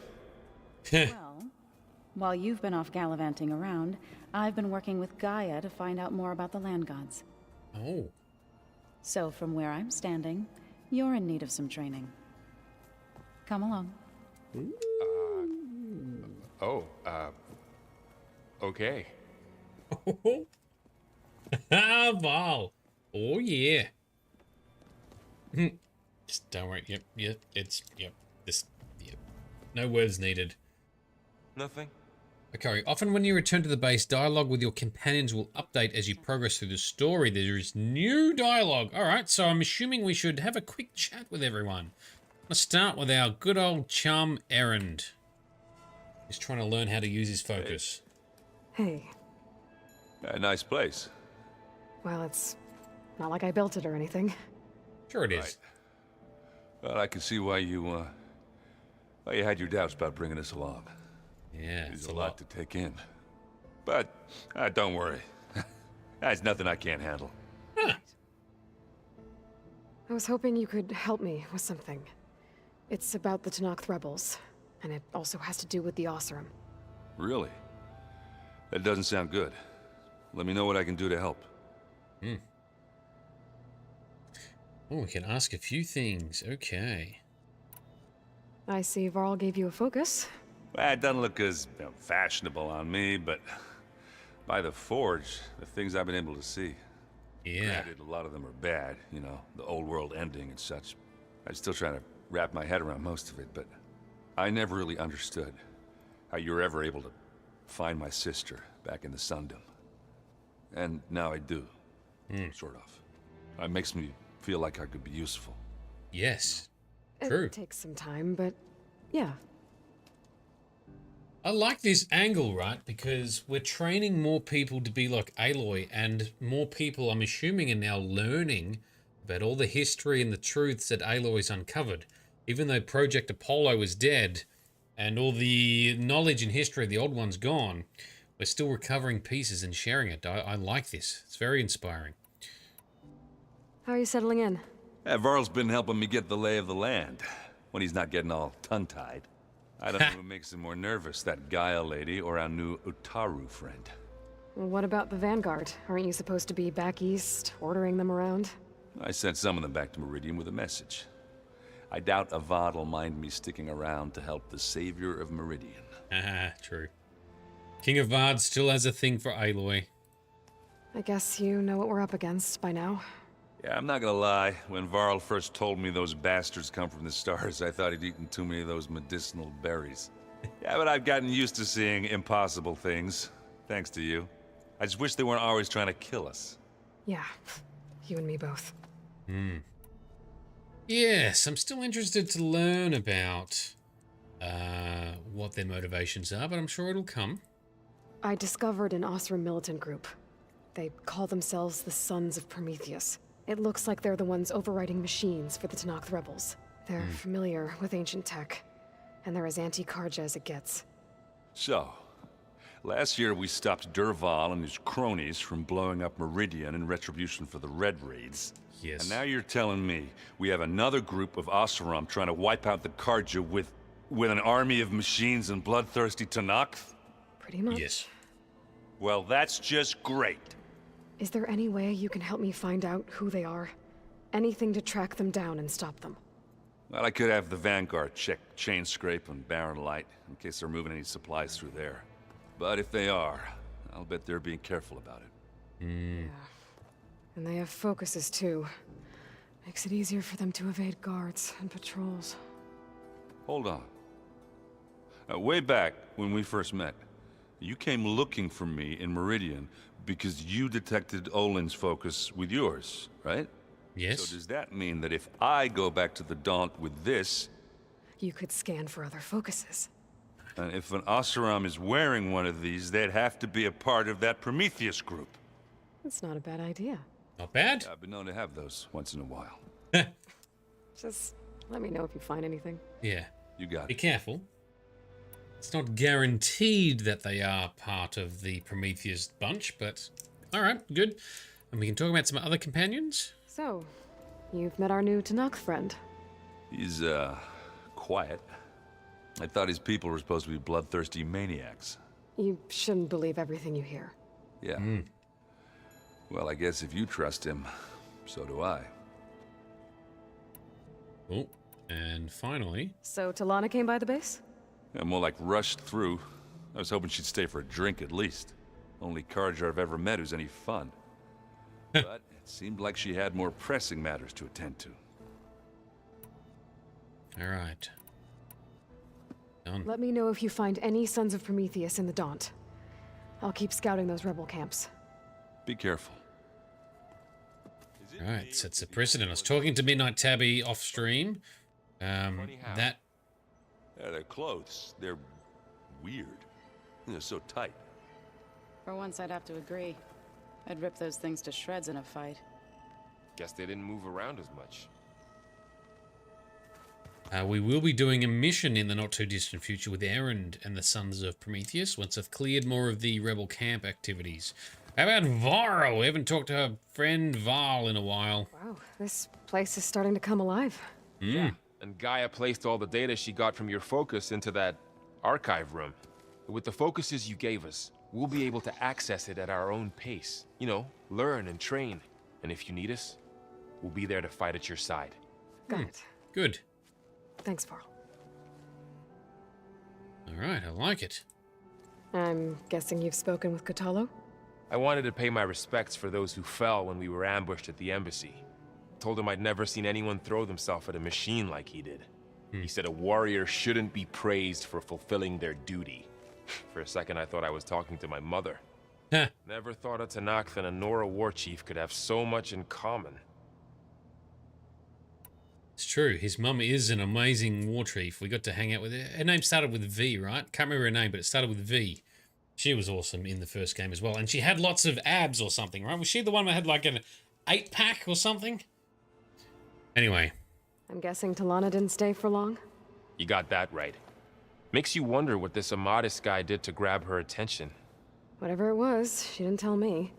Well, while you've been off gallivanting around, I've been working with Gaia to find out more about the land gods. Oh. So from where I'm standing, you're in need of some training. Come along. Okay. Val. Oh, yeah. Just don't worry. Yep. No words needed. Nothing. Okay, often when you return to the base, dialogue with your companions will update as you progress through the story. There is new dialogue. Alright, so I'm assuming we should have a quick chat with everyone. Let's start with our good old chum, Erend. He's trying to learn how to use his focus. Hey. A nice place. Well, it's not like I built it or anything. Sure it is. Right. Well, I can see why you had your doubts about bringing us along. Yeah, it's a lot to take in. But don't worry. That's nothing I can't handle. I was hoping you could help me with something. It's about the Tanakh rebels, and it also has to do with the Oseram. Really? That doesn't sound good. Let me know what I can do to help. Oh, we can ask a few things. Okay. I see Varl gave you a focus. Well, it doesn't look as fashionable on me, but by the Forge, the things I've been able to see. Yeah. Granted, a lot of them are bad, you know, the old world ending and such. I'm still trying to wrap my head around most of it, but I never really understood how you were ever able to find my sister back in the Sundom. And now I do, sort of. It makes me feel like I could be useful. Yes, true. It takes some time, but yeah. I like this angle, right? Because we're training more people to be like Aloy, and more people, I'm assuming, are now learning about all the history and the truths that Aloy's uncovered. Even though Project Apollo is dead, and all the knowledge and history of the old one's gone, we're still recovering pieces and sharing it. I like this. It's very inspiring. How are you settling in? Varl's been helping me get the lay of the land, when he's not getting all tongue-tied. I don't know who makes him more nervous, that Gaia lady or our new Utaru friend. What about the Vanguard? Aren't you supposed to be back east, ordering them around? I sent some of them back to Meridian with a message. I doubt Avad will mind me sticking around to help the savior of Meridian. True. King Avad still has a thing for Aloy. I guess you know what we're up against by now. Yeah, I'm not gonna lie. When Varl first told me those bastards come from the stars, I thought he'd eaten too many of those medicinal berries. Yeah, but I've gotten used to seeing impossible things, thanks to you. I just wish they weren't always trying to kill us. Yeah, you and me both. Yes, I'm still interested to learn about what their motivations are, but I'm sure it'll come. I discovered an Oseram militant group. They call themselves the Sons of Prometheus. It looks like they're the ones overriding machines for the Tanakh rebels. They're familiar with ancient tech, and they're as anti-Karja as it gets. So, last year we stopped Derval and his cronies from blowing up Meridian in retribution for the Red Raids. Yes. And now you're telling me we have another group of Oseram trying to wipe out the Karja with an army of machines and bloodthirsty Tanakh? Pretty much. Yes. Well, that's just great. Is there any way you can help me find out who they are? Anything to track them down and stop them. Well, I could have the Vanguard check Chain Scrape and Barren Light, in case they're moving any supplies through there. But if they are, I'll bet they're being careful about it. Yeah. And they have focuses too. Makes it easier for them to evade guards and patrols. Hold on. Way back when we first met, you came looking for me in Meridian because you detected Olin's focus with yours, right? Yes. So does that mean that if I go back to the Daunt with this... You could scan for other focuses. And if an Oseram is wearing one of these, they'd have to be a part of that Prometheus group. That's not a bad idea. Not bad. I've been known to have those once in a while. Just let me know if you find anything. Yeah. You got it. Be careful. It's not guaranteed that they are part of the Prometheus bunch, but alright, good. And we can talk about some other companions. So, you've met our new Tanakh friend. He's, quiet. I thought his people were supposed to be bloodthirsty maniacs. You shouldn't believe everything you hear. Yeah. Well, I guess if you trust him, so do I. Oh, and finally... So, Talana came by the base? Yeah, more like rushed through. I was hoping she'd stay for a drink at least. Only Carja I've ever met who's any fun. But it seemed like she had more pressing matters to attend to. Alright. Let me know if you find any Sons of Prometheus in the Daunt. I'll keep scouting those rebel camps. Be careful. Alright, sets a precedent. I was talking to Midnight Tabby off stream. That... Yeah, their clothes, they're weird. They're so tight. For once, I'd have to agree. I'd rip those things to shreds in a fight. Guess they didn't move around as much. We will be doing a mission in the not-too-distant future with Erend and the Sons of Prometheus once I've cleared more of the rebel camp activities. How about Vara? We haven't talked to her friend Val in a while. Wow, this place is starting to come alive. Yeah, and Gaia placed all the data she got from your focus into that archive room. With the focuses you gave us, we'll be able to access it at our own pace. You know, learn and train. And if you need us, we'll be there to fight at your side. Got it. Good. Thanks, Varl. Alright, I like it. I'm guessing you've spoken with Kotallo? I wanted to pay my respects for those who fell when we were ambushed at the embassy. Told him I'd never seen anyone throw themselves at a machine like he did. He said a warrior shouldn't be praised for fulfilling their duty. For a second I thought I was talking to my mother. Never thought a Tanakh and a Nora war chief could have so much in common. It's true. His mum is an amazing war chief. We got to hang out with her. Her name started with V, right? Can't remember her name, but it started with V. She was awesome in the first game as well. And she had lots of abs or something, right? Was she the one that had like an 8-pack or something? Anyway. I'm guessing Talana didn't stay for long? You got that right. Makes you wonder what this Amadis guy did to grab her attention. Whatever it was, she didn't tell me.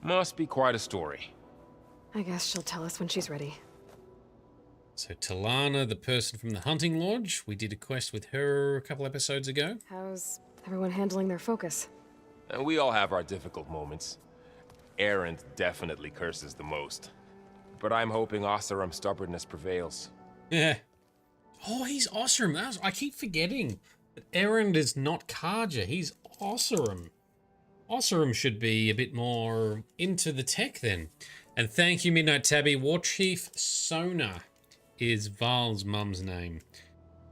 Must be quite a story. I guess she'll tell us when she's ready. So Talana, the person from the hunting lodge, we did a quest with her a couple episodes ago. How's everyone handling their focus? And we all have our difficult moments. Erend definitely curses the most. But I'm hoping Oseram's stubbornness prevails. Yeah. Oh, he's Oseram. I keep forgetting that Erend is not Karja. He's Oseram. Oseram should be a bit more into the tech then. And thank you, Midnight Tabby. War Chief Sona is Val's mum's name.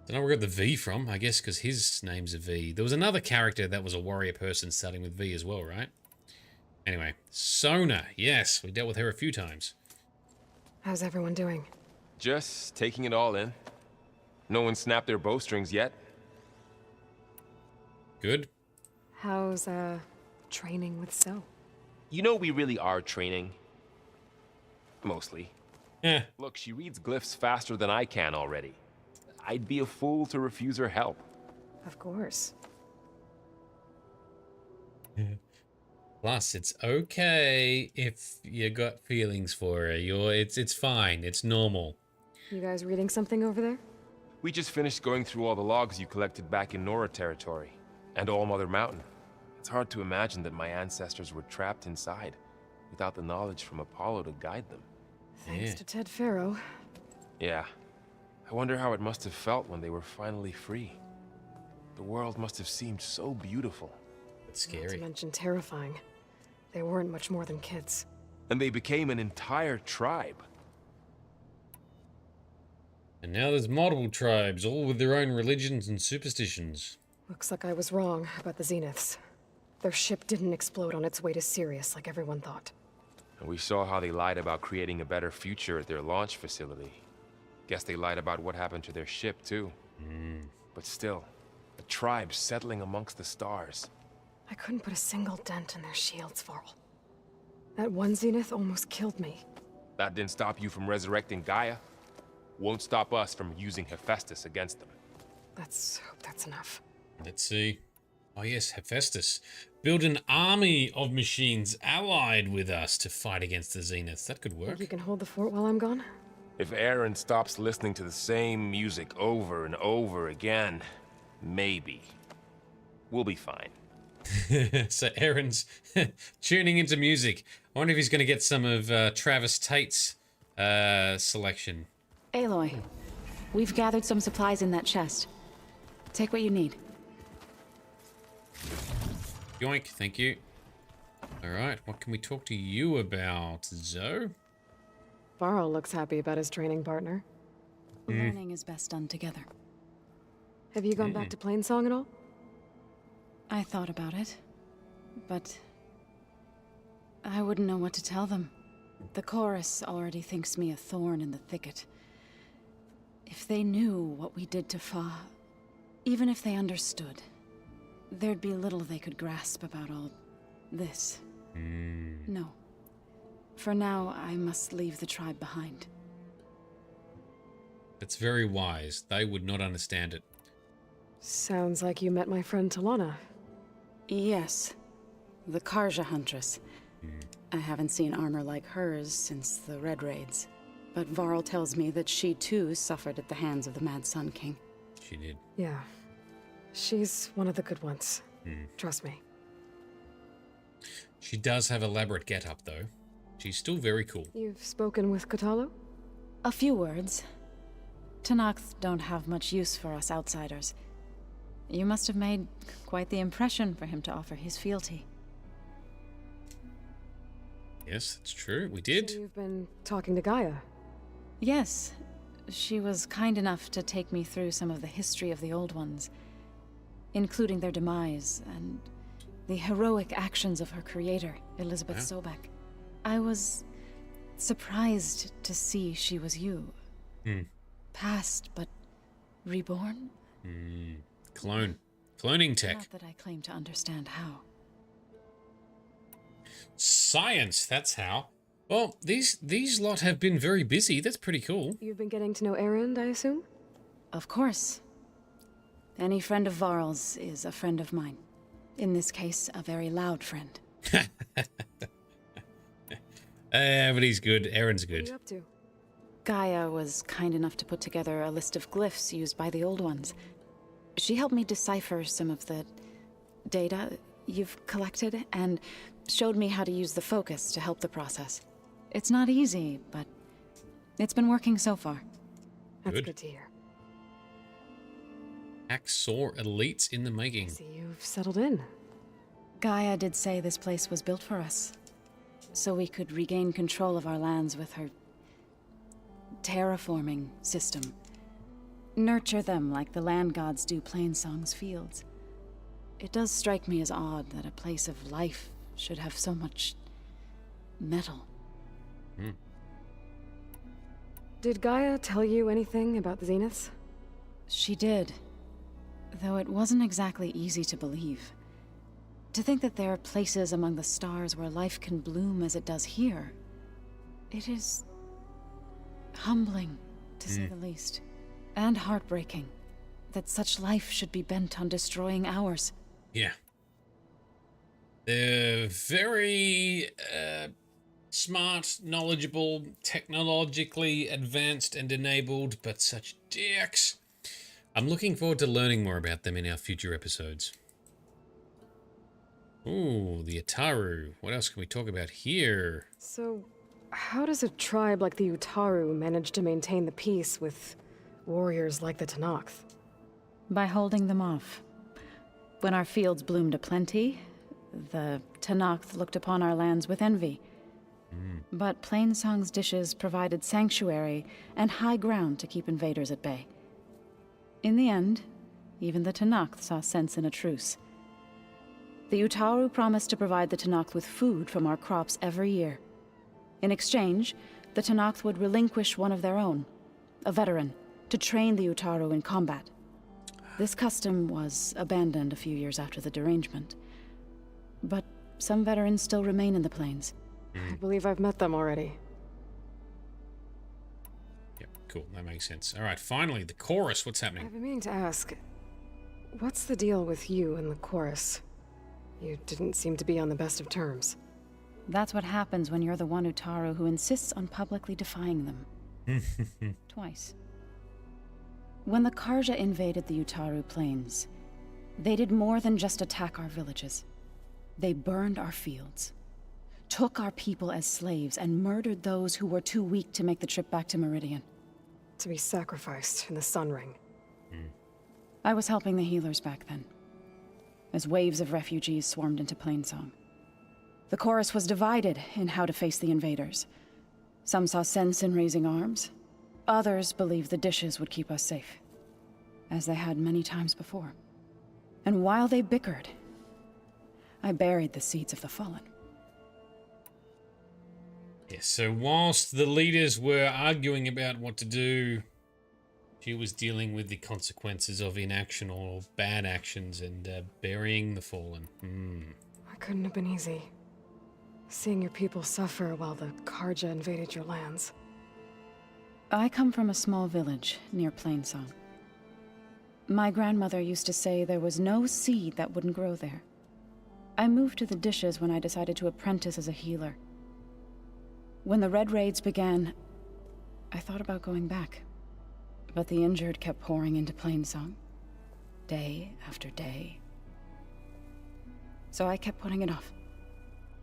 Don't know where we got the V from, I guess because his name's a V. There was another character that was a warrior person starting with V as well, right? Anyway, Sona, yes, we dealt with her a few times. How's everyone doing? Just taking it all in. No one snapped their bowstrings yet. Good. How's, training with So? You know we really are training. Mostly. Yeah. Look, she reads glyphs faster than I can already. I'd be a fool to refuse her help. Of course. Plus, it's okay if you got feelings for her. It's fine. It's normal. You guys reading something over there? We just finished going through all the logs you collected back in Nora territory. And All Mother Mountain. It's hard to imagine that my ancestors were trapped inside, without the knowledge from Apollo to guide them. Thanks to Ted Farrow. Yeah. I wonder how it must have felt when they were finally free. The world must have seemed so beautiful. Scary. Not to mention terrifying. They weren't much more than kids. And they became an entire tribe. And now there's multiple tribes, all with their own religions and superstitions. Looks like I was wrong about the Zeniths. Their ship didn't explode on its way to Sirius like everyone thought. And we saw how they lied about creating a better future at their launch facility. Guess they lied about what happened to their ship, too. But still, a tribe settling amongst the stars. I couldn't put a single dent in their shields, Varl. That one Zenith almost killed me. That didn't stop you from resurrecting Gaia. Won't stop us from using Hephaestus against them. Let's hope that's enough. Let's see. Oh yes, Hephaestus. Build an army of machines allied with us to fight against the Zeniths. That could work. Think you can hold the fort while I'm gone? If Aaron stops listening to the same music over and over again, maybe. We'll be fine. So Aaron's tuning into music. I wonder if he's going to get some of Travis Tate's selection. Aloy, we've gathered some supplies in that chest. Take what you need. Yoink, thank you. Alright, what can we talk to you about, Zoe? Varl looks happy about his training partner. Learning is best done together. Have you gone back to Plainsong at all? I thought about it, but I wouldn't know what to tell them. The chorus already thinks me a thorn in the thicket. If they knew what we did to Fa, even if they understood, there'd be little they could grasp about all this. No. For now, I must leave the tribe behind. That's very wise. They would not understand it. Sounds like you met my friend Talana. Yes. The Karja Huntress. I haven't seen armor like hers since the Red Raids. But Varl tells me that she too suffered at the hands of the Mad Sun King. She did. Yeah. She's one of the good ones. Trust me. She does have elaborate get-up, though. She's still very cool. You've spoken with Kotallo? A few words. Tenakth don't have much use for us outsiders. You must have made quite the impression for him to offer his fealty. Yes, that's true. We did. So you've been talking to Gaia? Yes. She was kind enough to take me through some of the history of the Old Ones, including their demise and the heroic actions of her creator, Elizabeth Sobek. I was surprised to see she was you. Past, but reborn? Cloning tech. Not that I claim to understand how. Science, that's how. Well, these lot have been very busy. That's pretty cool. You've been getting to know Erend, I assume? Of course. Any friend of Varl's is a friend of mine. In this case, a very loud friend. But he's good. Aaron's good. What are you up to? Gaia was kind enough to put together a list of glyphs used by the Old Ones. She helped me decipher some of the data you've collected and showed me how to use the focus to help the process. It's not easy, but it's been working so far. That's good to hear. Hacksaw elites in the making. See, you've settled in. Gaia did say this place was built for us, so we could regain control of our lands with her terraforming system. Nurture them like the land gods do Plainsong's fields. It does strike me as odd that a place of life should have so much metal. Did Gaia tell you anything about the Zeniths? She did, though it wasn't exactly easy to believe. To think that there are places among the stars where life can bloom as it does here, it is humbling, to say the least, and heartbreaking that such life should be bent on destroying ours. Yeah. They're very smart, knowledgeable, technologically advanced and enabled, but such dicks. I'm looking forward to learning more about them in our future episodes. Ooh, the Ataru. What else can we talk about here? So, how does a tribe like the Utaru manage to maintain the peace with warriors like the Tenakth? By holding them off. When our fields bloomed aplenty, the Tenakth looked upon our lands with envy. But Plainsong's dishes provided sanctuary and high ground to keep invaders at bay. In the end, even the Tenakth saw sense in a truce. The Utaru promised to provide the Tenakth with food from our crops every year. In exchange, the Tenakth would relinquish one of their own, a veteran, to train the Utaru in combat. This custom was abandoned a few years after the derangement. But some veterans still remain in the plains. I believe I've met them already. Yep, cool. That makes sense. All right, finally, the chorus. What's happening? I've been meaning to ask, what's the deal with you and the chorus? You didn't seem to be on the best of terms. That's what happens when you're the one Utaru who insists on publicly defying them. Twice. When the Karja invaded the Utaru plains, they did more than just attack our villages. They burned our fields, took our people as slaves, and murdered those who were too weak to make the trip back to Meridian. To be sacrificed in the Sun Ring. I was helping the healers back then, as waves of refugees swarmed into Plainsong. The chorus was divided in how to face the invaders. Some saw sense in raising arms. Others believed the dishes would keep us safe, as they had many times before. And while they bickered, I buried the seeds of the fallen. Yes, so whilst the leaders were arguing about what to do, she was dealing with the consequences of inaction or bad actions and burying the fallen. It couldn't have been easy. Seeing your people suffer while the Karja invaded your lands. I come from a small village near Plainsong. My grandmother used to say there was no seed that wouldn't grow there. I moved to the dishes when I decided to apprentice as a healer. When the Red Raids began, I thought about going back. But the injured kept pouring into Plainsong, day after day. So I kept putting it off.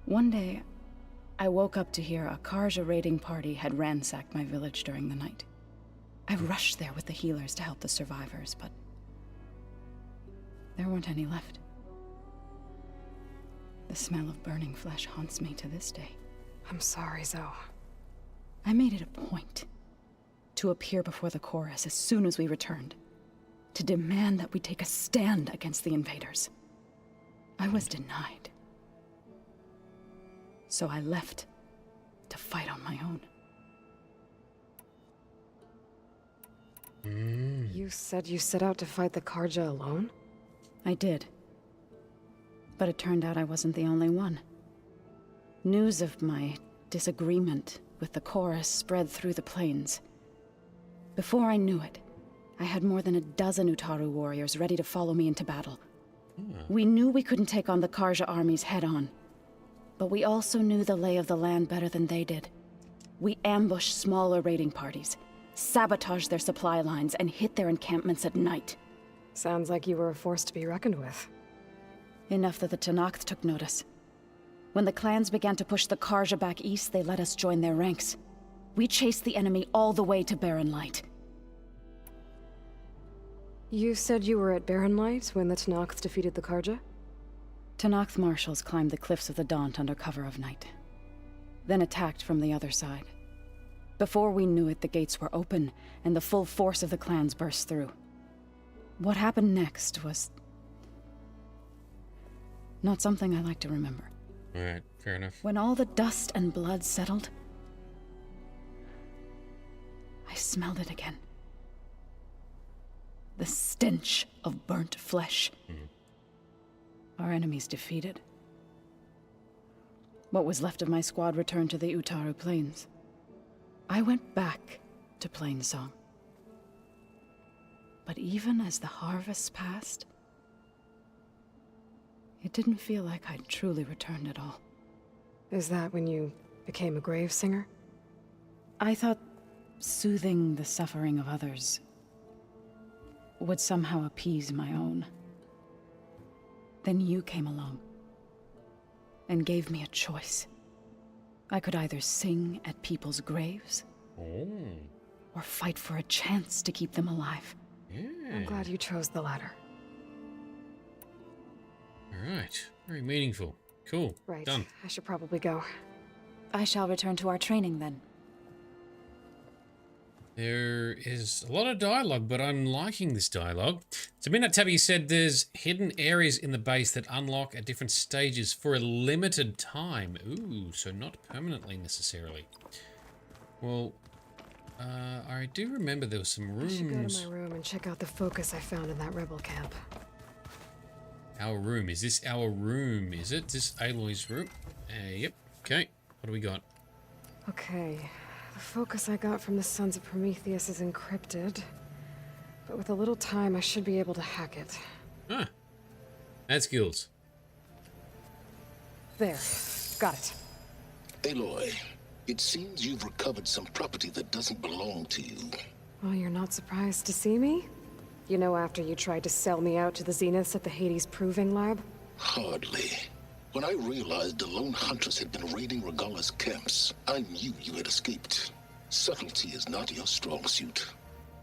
One day, I woke up to hear a Karja raiding party had ransacked my village during the night. I rushed there with the healers to help the survivors, but there weren't any left. The smell of burning flesh haunts me to this day. I'm sorry, Zoe. I made it a point to appear before the chorus as soon as we returned, to demand that we take a stand against the invaders. I was denied. So I left to fight on my own. You said you set out to fight the Karja alone? I did. But it turned out I wasn't the only one. News of my disagreement with the chorus spread through the plains. Before I knew it, I had more than a dozen Utaru warriors ready to follow me into battle. We knew we couldn't take on the Karja armies head-on, but we also knew the lay of the land better than they did. We ambushed smaller raiding parties, sabotaged their supply lines, and hit their encampments at night. Sounds like you were a force to be reckoned with. Enough that the Tenakth took notice. When the clans began to push the Karja back east, they let us join their ranks. We chased the enemy all the way to Barren Light. You said you were at Barren Light when the Tenakth defeated the Karja? Tenakth marshals climbed the cliffs of the Daunt under cover of night, then attacked from the other side. Before we knew it, the gates were open, and the full force of the clans burst through. What happened next was not something I like to remember. Alright, fair enough. When all the dust and blood settled, I smelled it again. The stench of burnt flesh. Our enemies defeated. What was left of my squad returned to the Utaru Plains. I went back to Plainsong. But even as the harvests passed, it didn't feel like I'd truly returned at all. Is that when you became a grave singer? I thought soothing the suffering of others would somehow appease my own. Then you came along and gave me a choice. I could either sing at people's graves or fight for a chance to keep them alive. I'm glad you chose the latter. Alright, very meaningful. Cool. Right. Done. I should probably go. I shall return to our training then. There is a lot of dialogue, but I'm liking this dialogue. So Midnight Tabby said there's hidden areas in the base that unlock at different stages for a limited time. Ooh, so not permanently necessarily. Well, I do remember there were some rooms. I should go to my room and check out the focus I found in that rebel camp. Our room. Is this our room? Is it? Is this Aloy's room? Yep. Okay. What do we got? Okay. The focus I got from the Sons of Prometheus is encrypted. But with a little time, I should be able to hack it. Huh. Add skills. There. Got it. Aloy, it seems you've recovered some property that doesn't belong to you. Well, you're not surprised to see me? You know, after you tried to sell me out to the Zeniths at the Hades Proving Lab? Hardly. When I realized the lone hunters had been raiding Regalla's camps, I knew you had escaped. Subtlety is not your strong suit.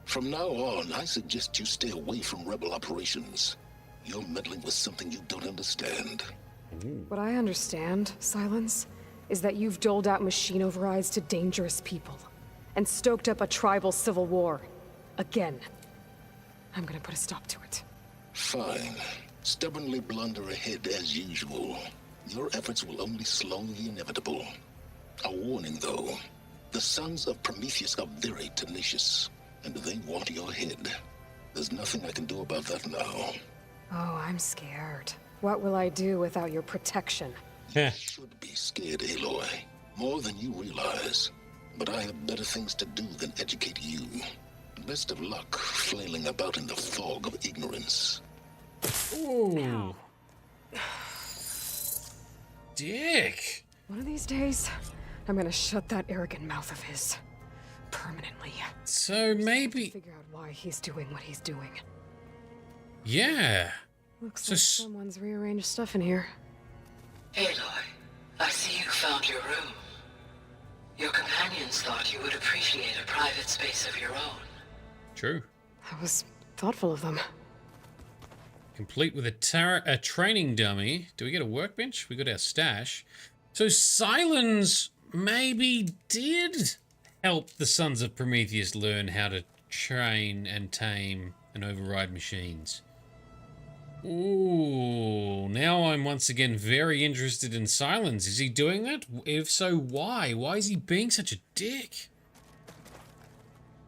From now on, I suggest you stay away from rebel operations. You're meddling with something you don't understand. What I understand, Silence, is that you've doled out machine overrides to dangerous people, and stoked up a tribal civil war. Again. I'm gonna put a stop to it. Fine. Stubbornly blunder ahead as usual. Your efforts will only slow the inevitable. A warning, though. The Sons of Prometheus are very tenacious, and they want your head. There's nothing I can do about that now. Oh, I'm scared. What will I do without your protection? You should be scared, Aloy. More than you realize. But I have better things to do than educate you. Best of luck flailing about in the fog of ignorance. Ooh. Dick. One of these days, I'm gonna shut that arrogant mouth of his. Permanently. So maybe... Figure out why he's doing what he's doing. Yeah. Looks like someone's rearranged stuff in here. Aloy, I see you found your room. Your companions thought you would appreciate a private space of your own. True. That was thoughtful of them. Complete with a training dummy. Do we get a workbench? We got our stash. So Silence maybe did help the Sons of Prometheus learn how to train and tame and override machines. Ooh, now I'm once again very interested in Silence. Is he doing that? If so, why? Why is he being such a dick?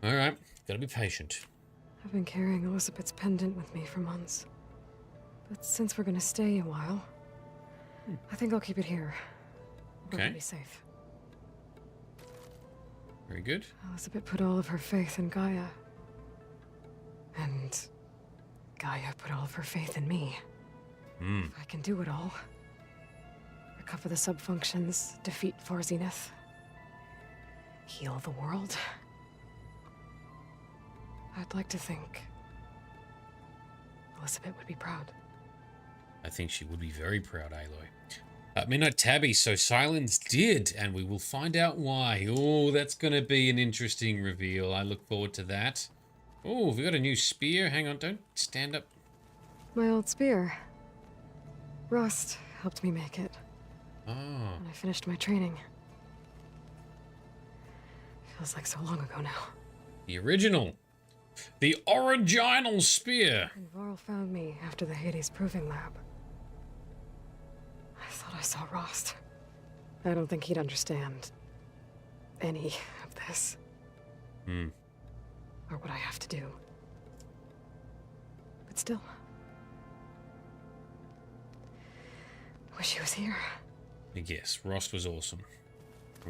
Alright, gotta be patient. I've been carrying Elizabeth's pendant with me for months. But since we're gonna stay a while, I think I'll keep it here. Okay. I'll be safe. Very good. Elizabeth put all of her faith in Gaia. And Gaia put all of her faith in me. If I can do it all, recover the subfunctions, defeat Zenith, heal the world, I'd like to think Elizabeth would be proud. I think she would be very proud, Aloy. Midnight Tabby, so Silence did, and we will find out why. Oh, that's going to be an interesting reveal. I look forward to that. Oh, we got a new spear. Hang on, don't stand up. My old spear. Rust helped me make it. Oh. When I finished my training. Feels like so long ago now. The original. The original spear. And Varl found me after the Hades Proving Lab. I thought I saw Rost. I don't think he'd understand any of this. Or what I have to do. But still. Wish he was here. Yes, Rost was awesome.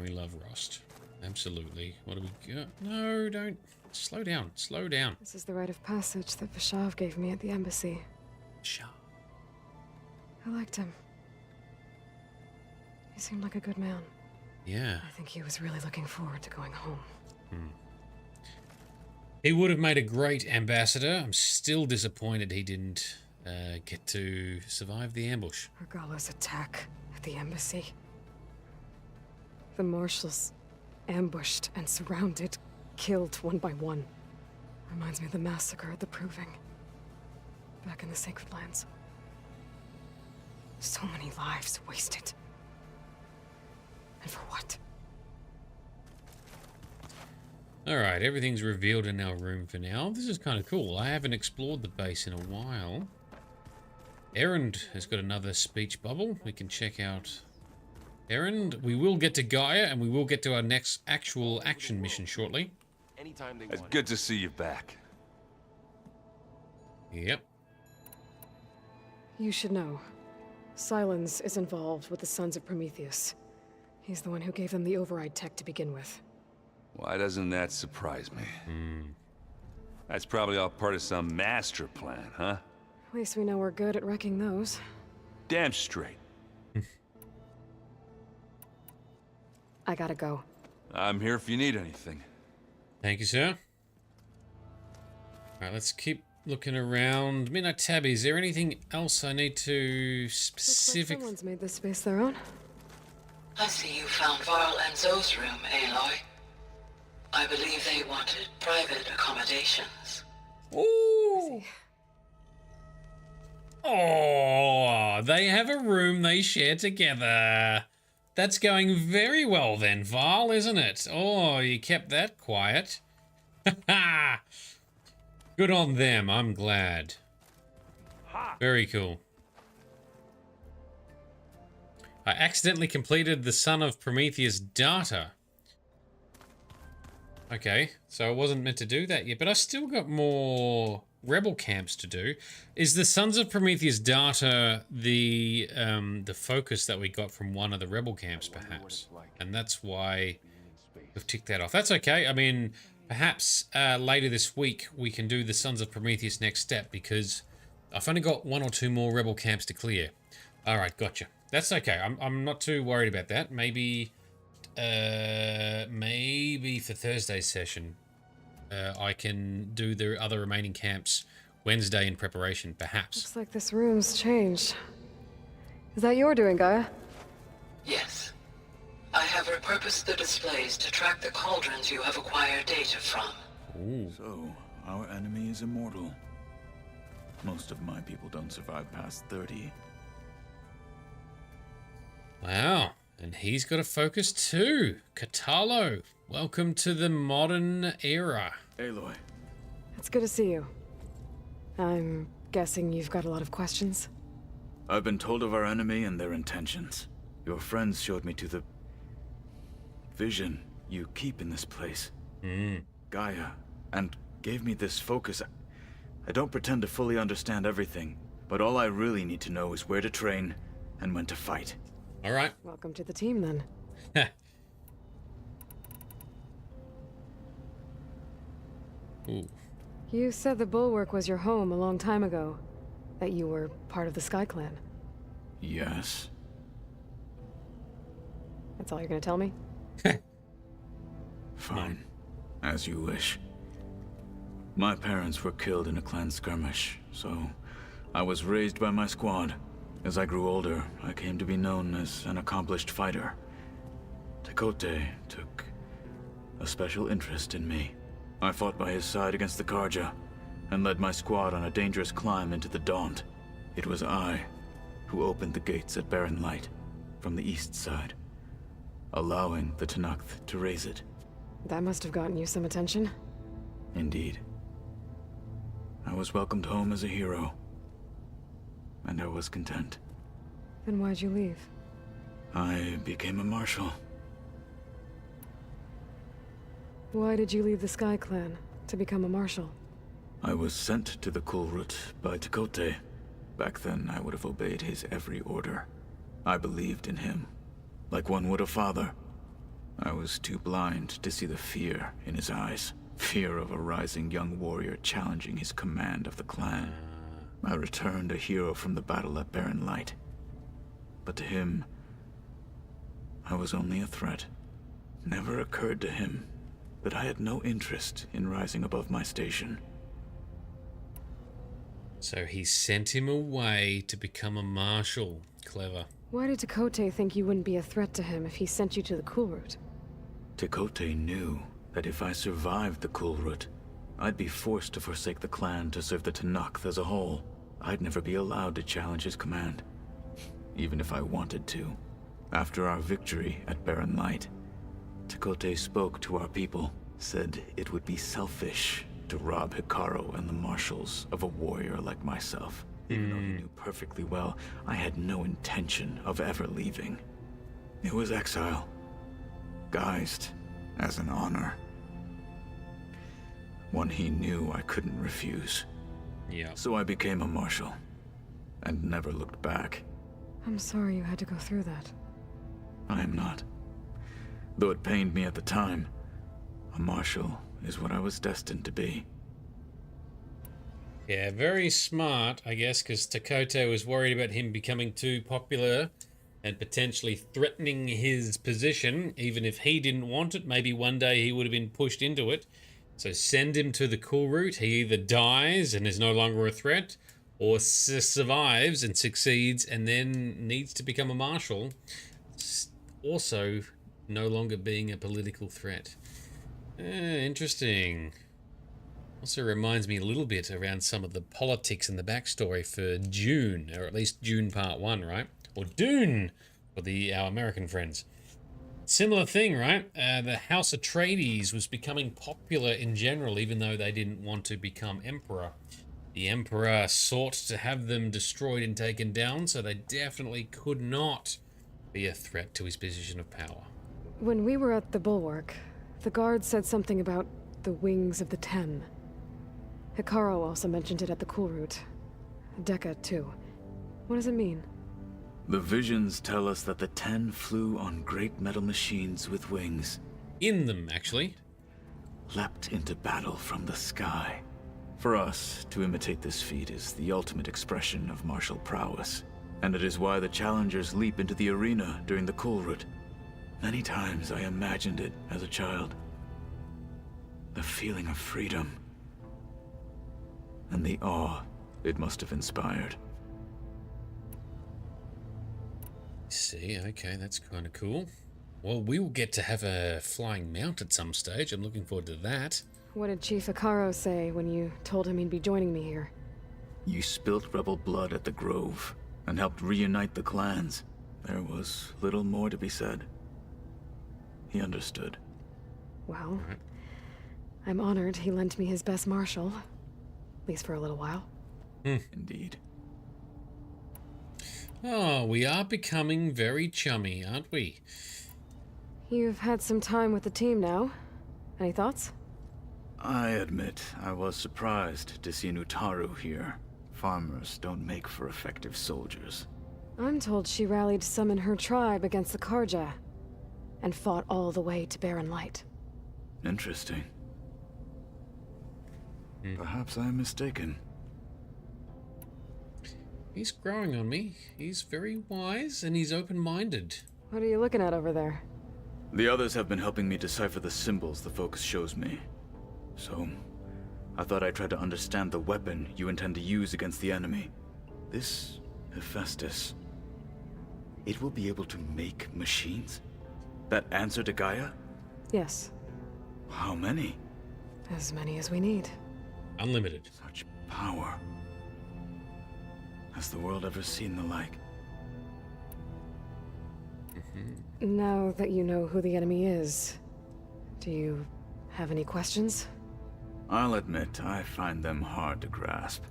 We love Rost. Absolutely. What do we got? No, don't. Slow down. Slow down. This is the rite of passage that Vashav gave me at the embassy. Vashav. I liked him. He seemed like a good man. Yeah. I think he was really looking forward to going home. He would have made a great ambassador. I'm still disappointed he didn't get to survive the ambush. Regalla's attack at the embassy. The marshals ambushed and surrounded, killed one by one. Reminds me of the massacre at the Proving. Back in the Sacred Lands. So many lives wasted. And for what? Alright, everything's revealed in our room for now. This is kind of cool. I haven't explored the base in a while. Errand has got another speech bubble. We can check out Errand. We will get to Gaia, and we will get to our next actual action mission shortly. It's good to see you back. Yep. You should know. Silence is involved with the Sons of Prometheus. He's the one who gave them the override tech to begin with. Why doesn't that surprise me? That's probably all part of some master plan, huh? At least we know we're good at wrecking those. Damn straight. I gotta go. I'm here if you need anything. Thank you, sir. Alright, let's keep looking around. Midnight Tabby, is there anything else I need to specific? Looks like someone's made this space their own. I see you found Varl and Zoe's room, Aloy. I believe they wanted private accommodations. Ooh. Oh, they have a room they share together. That's going very well then, Varl, isn't it? Oh, you kept that quiet. Good on them, I'm glad. Very cool. I accidentally completed the Son of Prometheus data. Okay, so I wasn't meant to do that yet, but I still got more rebel camps to do. Is the Sons of Prometheus data the focus that we got from one of the rebel camps, perhaps? And that's why we've ticked that off. That's okay. I mean, perhaps later this week we can do the Sons of Prometheus next step, because I've only got 1 or 2 more rebel camps to clear. All right, gotcha. That's okay. I'm not too worried about that. Maybe for Thursday's session, I can do the other remaining camps Wednesday in preparation, perhaps. Looks like this room's changed. Is that your doing, Gaia? Yes. I have repurposed the displays to track the cauldrons you have acquired data from. Ooh. So, our enemy is immortal. Most of my people don't survive past 30. Wow. And he's got a focus too. Katalo, welcome to the modern era. Aloy. It's good to see you. I'm guessing you've got a lot of questions? I've been told of our enemy and their intentions. Your friends showed me to the vision you keep in this place. Gaia, and gave me this focus. I don't pretend to fully understand everything, but all I really need to know is where to train and when to fight. All right. Welcome to the team, then. Ooh. You said the Bulwark was your home a long time ago. That you were part of the Sky Clan. Yes. That's all you're gonna tell me? Fine. As you wish. My parents were killed in a clan skirmish, so I was raised by my squad. As I grew older, I came to be known as an accomplished fighter. Tekote took a special interest in me. I fought by his side against the Karja, and led my squad on a dangerous climb into the Daunt. It was I who opened the gates at Barren Light, from the east side, allowing the Tenakth to raise it. That must have gotten you some attention. Indeed. I was welcomed home as a hero, and I was content. Then why'd you leave? I became a marshal. Why did you leave the Sky Clan to become a marshal? I was sent to the Kulrut by Tekote. Back then, I would have obeyed his every order. I believed in him, like one would a father. I was too blind to see the fear in his eyes. Fear of a rising young warrior challenging his command of the clan. I returned a hero from the battle at Barren Light. But to him, I was only a threat. Never occurred to him that I had no interest in rising above my station. So he sent him away to become a marshal. Clever. Why did Tekote think you wouldn't be a threat to him if he sent you to the Kulrut? Tekote knew that if I survived the Kulrut, I'd be forced to forsake the clan to serve the Tenakth as a whole. I'd never be allowed to challenge his command. even if I wanted to. After our victory at Barren Light, Tekote spoke to our people, said it would be selfish to rob Hikaru and the Marshals of a warrior like myself. Even though he knew perfectly well I had no intention of ever leaving. It was exile, guised as an honor. One he knew I couldn't refuse. Yeah. So I became a Marshal, and never looked back. I'm sorry you had to go through that. I am not. Though it pained me at the time, a Marshal is what I was destined to be. Yeah, very smart, I guess, because Tekote was worried about him becoming too popular and potentially threatening his position, even if he didn't want it. Maybe one day he would have been pushed into it. So send him to the Kulrut. He either dies and is no longer a threat, or survives and succeeds and then needs to become a marshal, also no longer being a political threat. Interesting. Also reminds me a little bit around some of the politics and the backstory for Dune, or at least Dune Part 1, right? Or Dune for our American friends. Similar thing, right? The House Atreides was becoming popular in general, even though they didn't want to become emperor. The emperor sought to have them destroyed and taken down, so they definitely could not be a threat to his position of power. When we were at the Bulwark, the guard said something about the Wings of the Ten. Hikaru also mentioned it at the Kulrut. Dekka, too. What does it mean? The visions tell us that the Ten flew on great metal machines with wings. In them, actually. Leapt into battle from the sky. For us, to imitate this feat is the ultimate expression of martial prowess. And it is why the challengers leap into the arena during the Kulrut. Many times I imagined it as a child. The feeling of freedom. And the awe it must have inspired. See, okay, that's kind of cool. Well, we will get to have a flying mount at some stage. I'm looking forward to that. What did Chief Hikaru say when you told him he'd be joining me here? You spilt rebel blood at the Grove and helped reunite the clans. There was little more to be said. He understood. Well, I'm honored he lent me his best marshal. At least for a little while. Indeed. Oh, we are becoming very chummy, aren't we? You've had some time with the team now. Any thoughts? I admit I was surprised to see an Utaru here. Farmers don't make for effective soldiers. I'm told she rallied some in her tribe against the Karja, and fought all the way to Barren Light. Interesting. Perhaps I am mistaken. He's growing on me. He's very wise and he's open-minded. What are you looking at over there? The others have been helping me decipher the symbols the Focus shows me. So, I thought I'd try to understand the weapon you intend to use against the enemy. This Hephaestus, it will be able to make machines? That answer to Gaia? Yes. How many? As many as we need. Unlimited. Such power. Has the world ever seen the like? Now that you know who the enemy is, do you have any questions? I'll admit, I find them hard to grasp.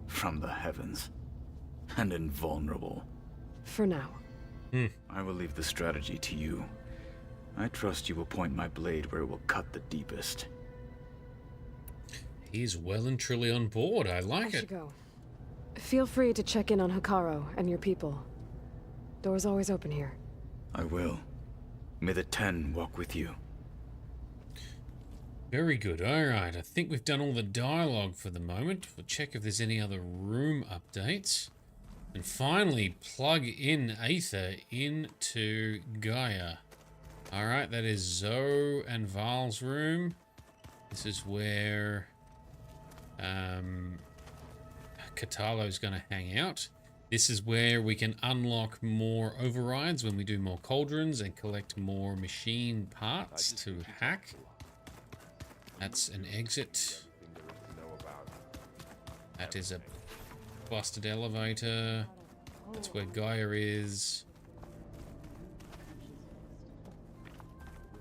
From the heavens. And invulnerable. For now. I will leave the strategy to you. I trust you will point my blade where it will cut the deepest. He's well and truly on board. I like I it. should go. Feel free to check in on Hikaru and your people. Door's always open here. I will. May the Ten walk with you. Very good. All right. I think we've done all the dialogue for the moment. We'll check if there's any other room updates. And finally, plug in Aether into Gaia. All right. That is Zoe and Val's room. This is where Katalo's going to hang out. This is where we can unlock more overrides when we do more cauldrons and collect more machine parts to hack. That's an exit. That is a busted elevator. That's where Gaia is.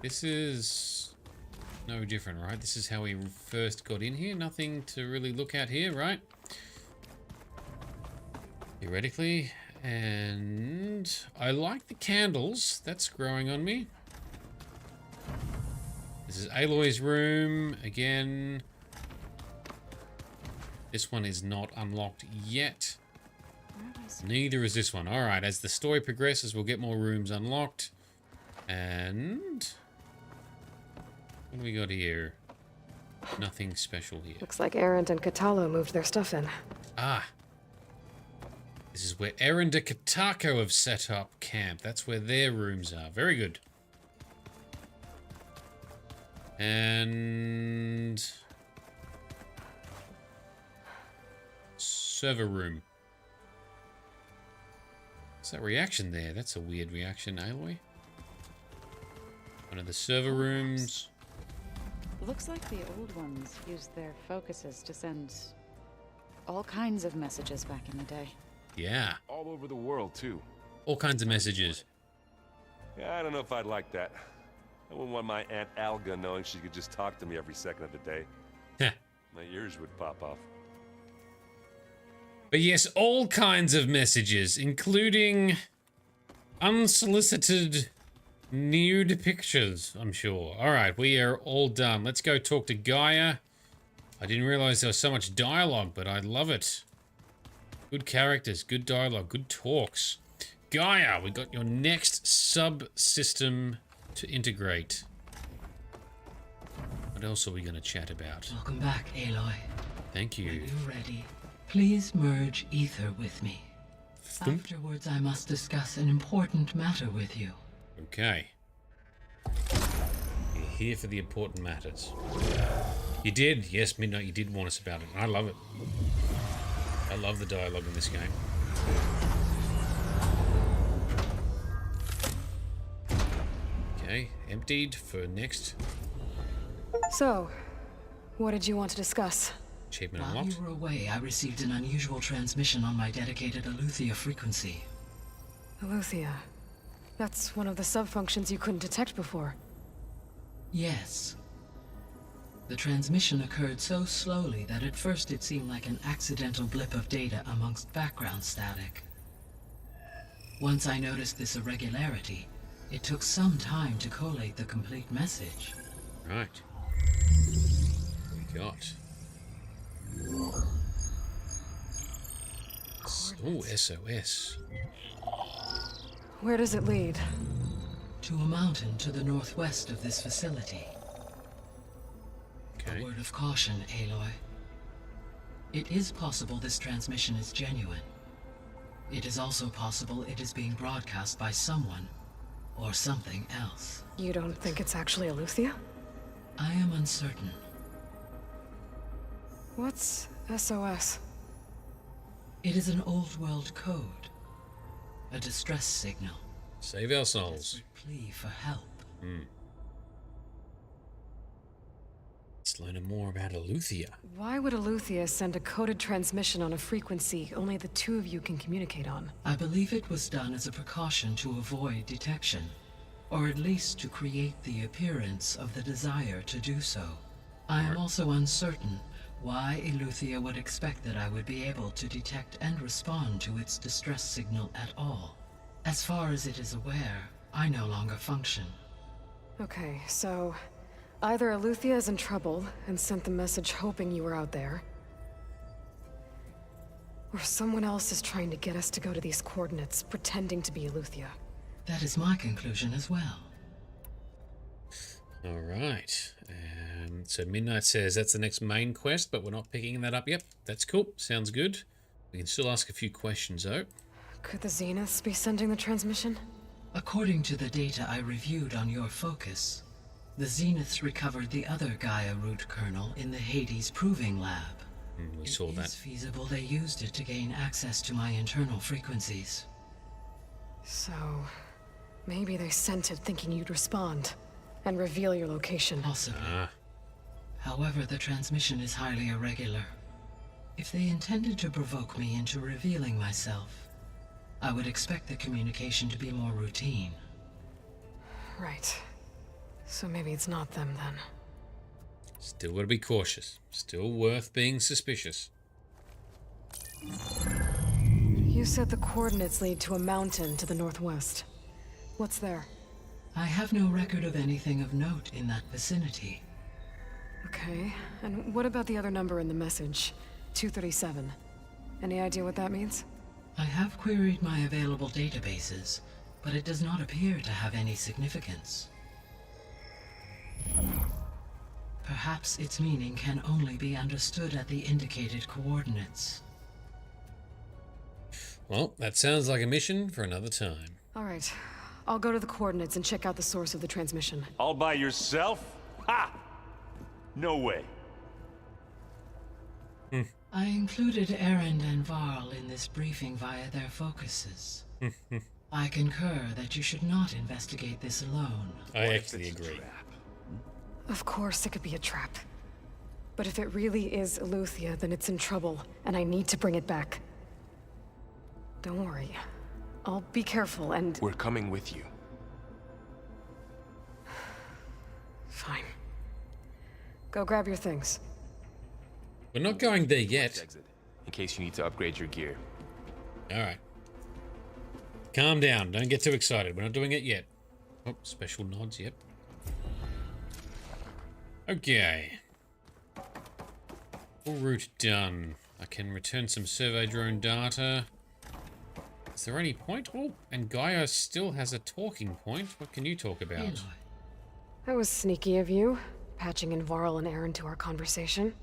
This is no different, right? This is how we first got in here. Nothing to really look at here, right? Theoretically. And I like the candles. That's growing on me. This is Aloy's room. Again. This one is not unlocked yet. Neither is this one. Alright, as the story progresses, we'll get more rooms unlocked. And... what do we got here? Nothing special here. Looks like Erend and Katalo moved their stuff in. Ah. This is where Erend and Katako have set up camp. That's where their rooms are. Very good. And... server room. What's that reaction there? That's a weird reaction, Aloy. One of the server rooms. Looks like the old ones used their focuses to send all kinds of messages back in the day. Yeah. All over the world, too. All kinds of messages. Yeah, I don't know if I'd like that. I wouldn't want my Aunt Alga knowing she could just talk to me every second of the day. My ears would pop off. But yes, all kinds of messages, including unsolicited nude pictures, I'm sure. Alright, we are all done. Let's go talk to Gaia. I didn't realize there was so much dialogue, but I love it. Good characters, good dialogue, good talks. Gaia, we got your next subsystem to integrate. What else are we going to chat about? Welcome back, Aloy. Thank you. When you're ready, please merge ether with me. Afterwards, I must discuss an important matter with you. Okay. You're here for the important matters. You did. Yes, Midnight, you did warn us about it. I love it. I love the dialogue in this game. Okay, emptied for next. So, what did you want to discuss? Achievement While unlocked. you were away, I received an unusual transmission on my dedicated Aletheia frequency. Aletheia. That's one of the sub-functions you couldn't detect before. Yes. The transmission occurred so slowly that at first it seemed like an accidental blip of data amongst background static. Once I noticed this irregularity, it took some time to collate the complete message. Right. What we got? Oh, SOS. Where does it lead? To a mountain to the northwest of this facility. Okay. A word of caution, Aloy. It is possible this transmission is genuine. It is also possible it is being broadcast by someone or something else. You don't think it's actually Aletheia? I am uncertain. What's SOS? It is an old world code. A distress signal. Save our souls. A plea for help. Let's learn more about Aletheia. Why would Aletheia send a coded transmission on a frequency only the two of you can communicate on? I believe it was done as a precaution to avoid detection, or at least to create the appearance of the desire to do so. I am also uncertain why Aletheia would expect that I would be able to detect and respond to its distress signal at all. As far as it is aware, I no longer function. Okay, so either Aletheia is in trouble and sent the message hoping you were out there, or someone else is trying to get us to go to these coordinates, pretending to be Aletheia. That is my conclusion as well. Alright. So Midnight says that's the next main quest, but we're not picking that up yet. That's cool. Sounds good. We can still ask a few questions, though. Could the Zeniths be sending the transmission? According to the data I reviewed on your focus, the Zeniths recovered the other Gaia root kernel in the Hades Proving Lab. We saw that. It is feasible they used it to gain access to my internal frequencies. So, maybe they sent it thinking you'd respond and reveal your location. Possibly. However, the transmission is highly irregular. If they intended to provoke me into revealing myself, I would expect the communication to be more routine. Right. So maybe it's not them then. Still gotta be cautious. Still worth being suspicious. You said the coordinates lead to a mountain to the northwest. What's there? I have no record of anything of note in that vicinity. Okay, and what about the other number in the message? 237. Any idea what that means? I have queried my available databases, but it does not appear to have any significance. Perhaps its meaning can only be understood at the indicated coordinates. Well, that sounds like a mission for another time. All right, I'll go to the coordinates and check out the source of the transmission. All by yourself? Ha! No way. I included Erend and Varl in this briefing via their focuses. I concur that you should not investigate this alone. I actually agree. Of course it could be a trap. But if it really is Eleuthia, then it's in trouble, and I need to bring it back. Don't worry. I'll be careful and... We're coming with you. Fine. Go grab your things. We're not going there yet. In case you need to upgrade your gear. Alright. Calm down. Don't get too excited. We're not doing it yet. Oh, special nods, yep. Okay. Kulrut done. I can return some survey drone data. Is there any point? Oh, and Gaia still has a talking point. What can you talk about? Aloy. That was sneaky of you, patching in Varl and Erend to our conversation.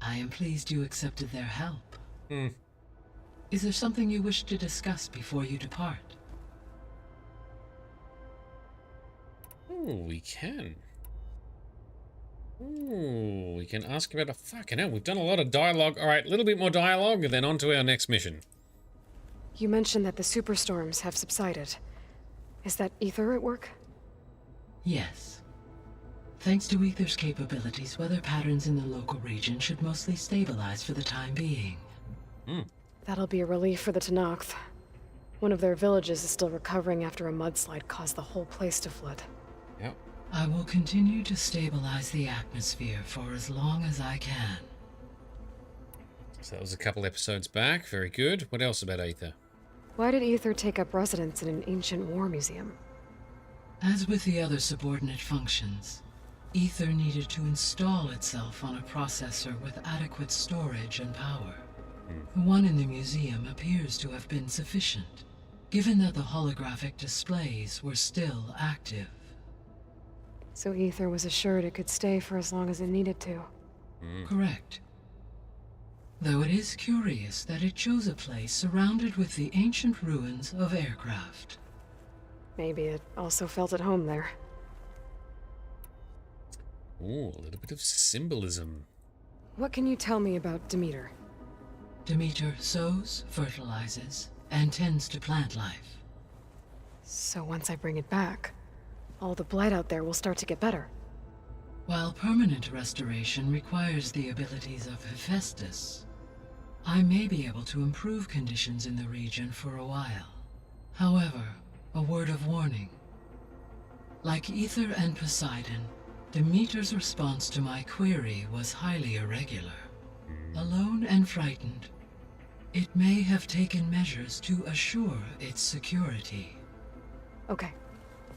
I am pleased you accepted their help. Is there something you wish to discuss before you depart? Oh, we can. Oh, we can ask about a fucking hell. We've done a lot of dialogue. All right, a little bit more dialogue, and then on to our next mission. You mentioned that the superstorms have subsided. Is that Ether at work? Yes. Thanks to Ether's capabilities, weather patterns in the local region should mostly stabilize for the time being. That'll be a relief for the Tenakth. One of their villages is still recovering after a mudslide caused the whole place to flood. Yep. I will continue to stabilize the atmosphere for as long as I can. So that was a couple episodes back. Very good. What else about Ether? Why did Ether take up residence in an ancient war museum? As with the other subordinate functions, Ether needed to install itself on a processor with adequate storage and power. The one in the museum appears to have been sufficient, given that the holographic displays were still active. So Ether was assured it could stay for as long as it needed to. Correct. Though it is curious that it chose a place surrounded with the ancient ruins of aircraft. Maybe it also felt at home there. Oh, a little bit of symbolism. What can you tell me about Demeter? Demeter sows, fertilizes, and tends to plant life. So once I bring it back, all the blight out there will start to get better. While permanent restoration requires the abilities of Hephaestus, I may be able to improve conditions in the region for a while. However, a word of warning. Like Ether and Poseidon, Demeter's response to my query was highly irregular. Alone and frightened, it may have taken measures to assure its security. Okay.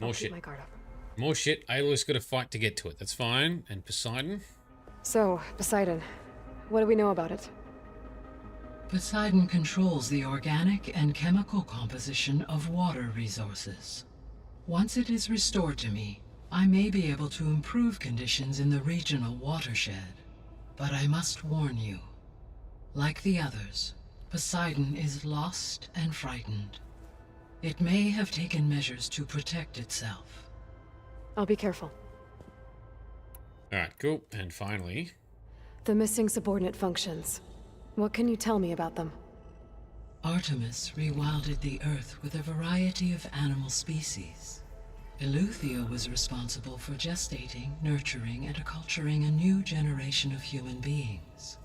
More I'll shit. keep my guard up. More shit. Aloy's got to fight to get to it. That's fine. And Poseidon? So, Poseidon, what do we know about it? Poseidon controls the organic and chemical composition of water resources. Once it is restored to me, I may be able to improve conditions in the regional watershed. But I must warn you, like the others, Poseidon is lost and frightened. It may have taken measures to protect itself. I'll be careful. Alright, cool. And finally... The missing subordinate functions. What can you tell me about them? Artemis rewilded the Earth with a variety of animal species. Eleuthia was responsible for gestating, nurturing, and acculturating a new generation of human beings.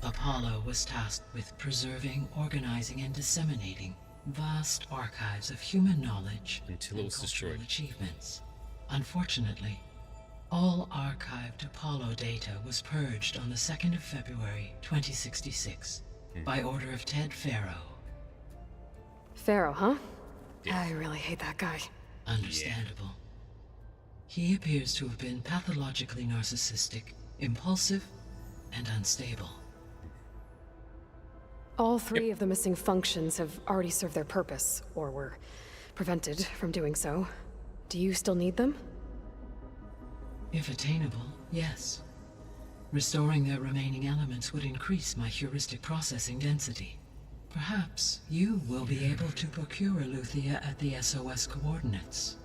Apollo was tasked with preserving, organizing, and disseminating vast archives of human knowledge until it was destroyed. Achievements. Unfortunately, all archived Apollo data was purged on the 2nd of February, 2066, by order of Ted Farrow. Farrow, huh? Yeah. I really hate that guy. Understandable. He appears to have been pathologically narcissistic, impulsive, and unstable. All three of the missing functions have already served their purpose, or were prevented from doing so. Do you still need them? If attainable, yes. Restoring their remaining elements would increase my heuristic processing density. Perhaps you will be able to procure Eleuthia at the SOS coordinates.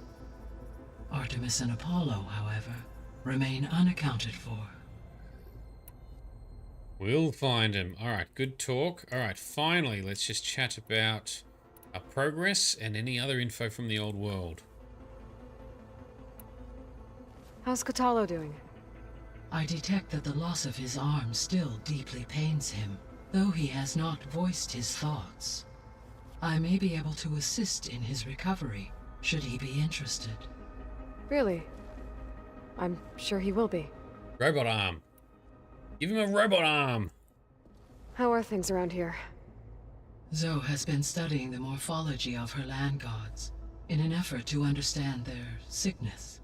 Artemis and Apollo, however, remain unaccounted for. We'll find him. Alright, good talk. Alright, finally, let's just chat about our progress and any other info from the old world. How's Katalo doing? I detect that the loss of his arm still deeply pains him, though he has not voiced his thoughts. I may be able to assist in his recovery, should he be interested. Really? I'm sure he will be. Robot arm. Give him a robot arm. How are things around here? Zoe has been studying the morphology of her land gods in an effort to understand their sickness.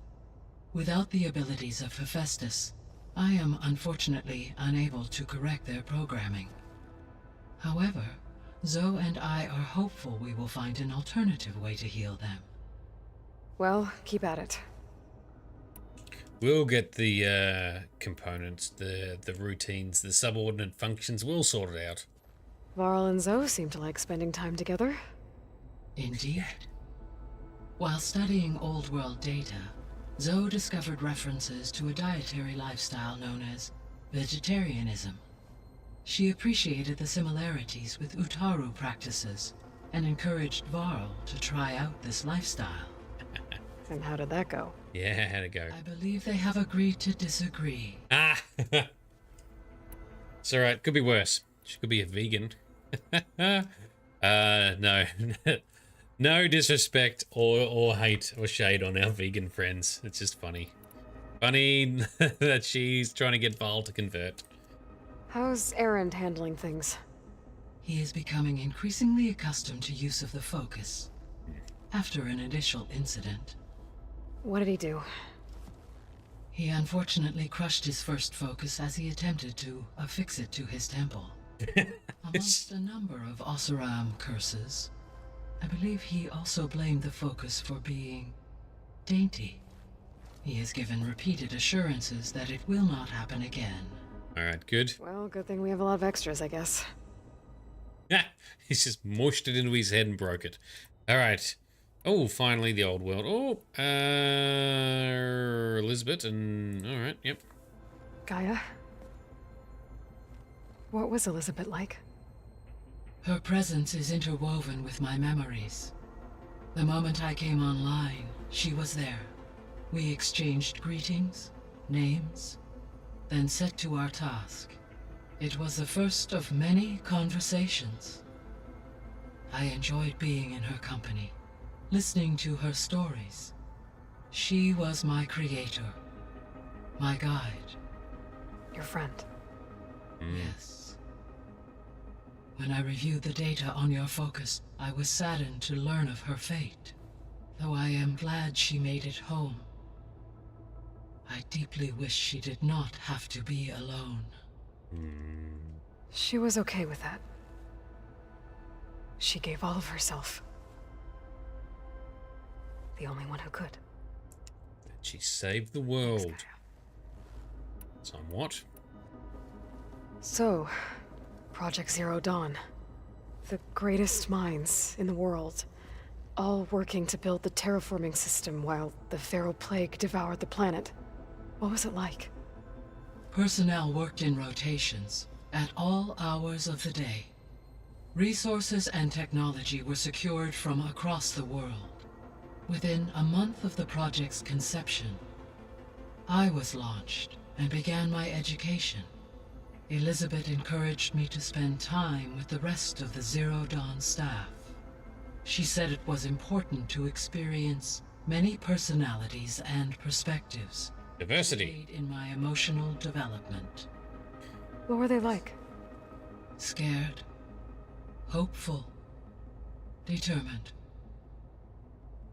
Without the abilities of Hephaestus, I am unfortunately unable to correct their programming. However, Zoe and I are hopeful we will find an alternative way to heal them. Well, keep at it. We'll get the components, the routines, the subordinate functions. We'll sort it out. Varl and Zoe seem to like spending time together. Indeed. While studying old world data, Zoe discovered references to a dietary lifestyle known as vegetarianism. She appreciated the similarities with Utaru practices and encouraged Varl to try out this lifestyle. And how did that go? Yeah, how'd it go? I believe they have agreed to disagree. Ah! It's alright, could be worse. She could be a vegan. No. No disrespect or hate or shade on our vegan friends. It's just funny. Funny that she's trying to get Varl to convert. How's Erend handling things? He is becoming increasingly accustomed to use of the focus. After an initial incident. What did he do? He unfortunately crushed his first focus as he attempted to affix it to his temple. Amongst a number of Oseram curses, I believe he also blamed the focus for being dainty. He has given repeated assurances that it will not happen again. Alright, good. Well, good thing we have a lot of extras, I guess. Yeah, he's just mushed it into his head and broke it. Alright. Oh, finally the old world. Oh, Elizabeth and... Alright, yep. Gaia? What was Elizabeth like? Her presence is interwoven with my memories. The moment I came online, she was there. We exchanged greetings, names, then set to our task. It was the first of many conversations. I enjoyed being in her company, listening to her stories. She was my creator, my guide. Your friend. Yes. When I reviewed the data on your focus, I was saddened to learn of her fate. Though I am glad she made it home. I deeply wish she did not have to be alone. She was okay with that. She gave all of herself. The only one who could. She saved the world. Somewhat. So, Project Zero Dawn. The greatest minds in the world. All working to build the terraforming system while the Pharaoh Plague devoured the planet. What was it like? Personnel worked in rotations, at all hours of the day. Resources and technology were secured from across the world. Within a month of the project's conception, I was launched and began my education. Elizabeth encouraged me to spend time with the rest of the Zero Dawn staff. She said it was important to experience many personalities and perspectives. Diversity. In my emotional development. What were they like? Scared, hopeful, determined.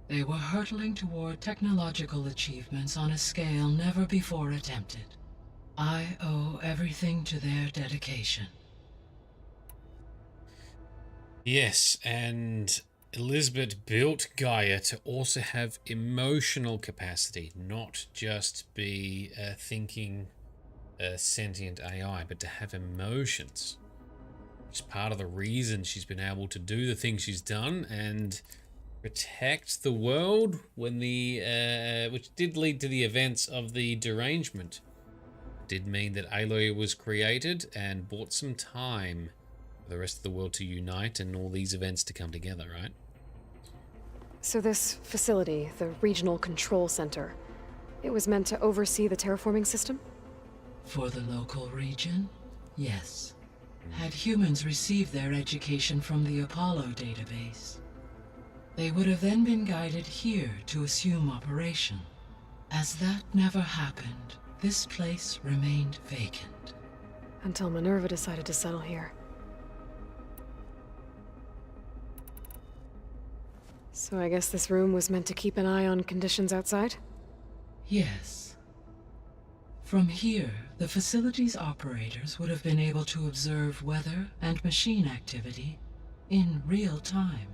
They were hurtling toward technological achievements on a scale never before attempted. I owe everything to their dedication. Yes, and Elizabeth built Gaia to also have emotional capacity, not just be a thinking, sentient AI, but to have emotions. It's part of the reason she's been able to do the things she's done and protect the world when which did lead to the events of the derangement. It did mean that Aloy was created and bought some time for the rest of the world to unite and all these events to come together, right? So this facility, the Regional Control Center, it was meant to oversee the terraforming system? For the local region, yes. Had humans received their education from the Apollo database, they would have then been guided here to assume operation. As that never happened, this place remained vacant. Until Minerva decided to settle here. So I guess this room was meant to keep an eye on conditions outside? Yes. From here, the facility's operators would have been able to observe weather and machine activity in real time.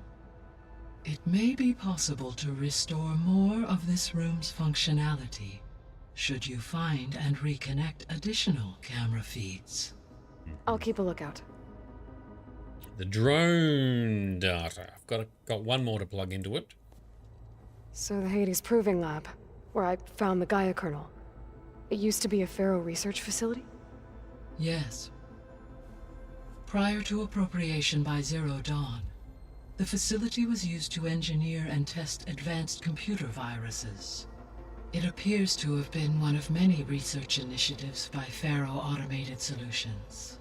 It may be possible to restore more of this room's functionality, should you find and reconnect additional camera feeds. I'll keep a lookout. The drone data. I've got one more to plug into it. So the Hades Proving Lab, where I found the Gaia kernel. It used to be a Pharaoh research facility? Yes. Prior to appropriation by Zero Dawn, the facility was used to engineer and test advanced computer viruses. It appears to have been one of many research initiatives by Pharaoh Automated Solutions.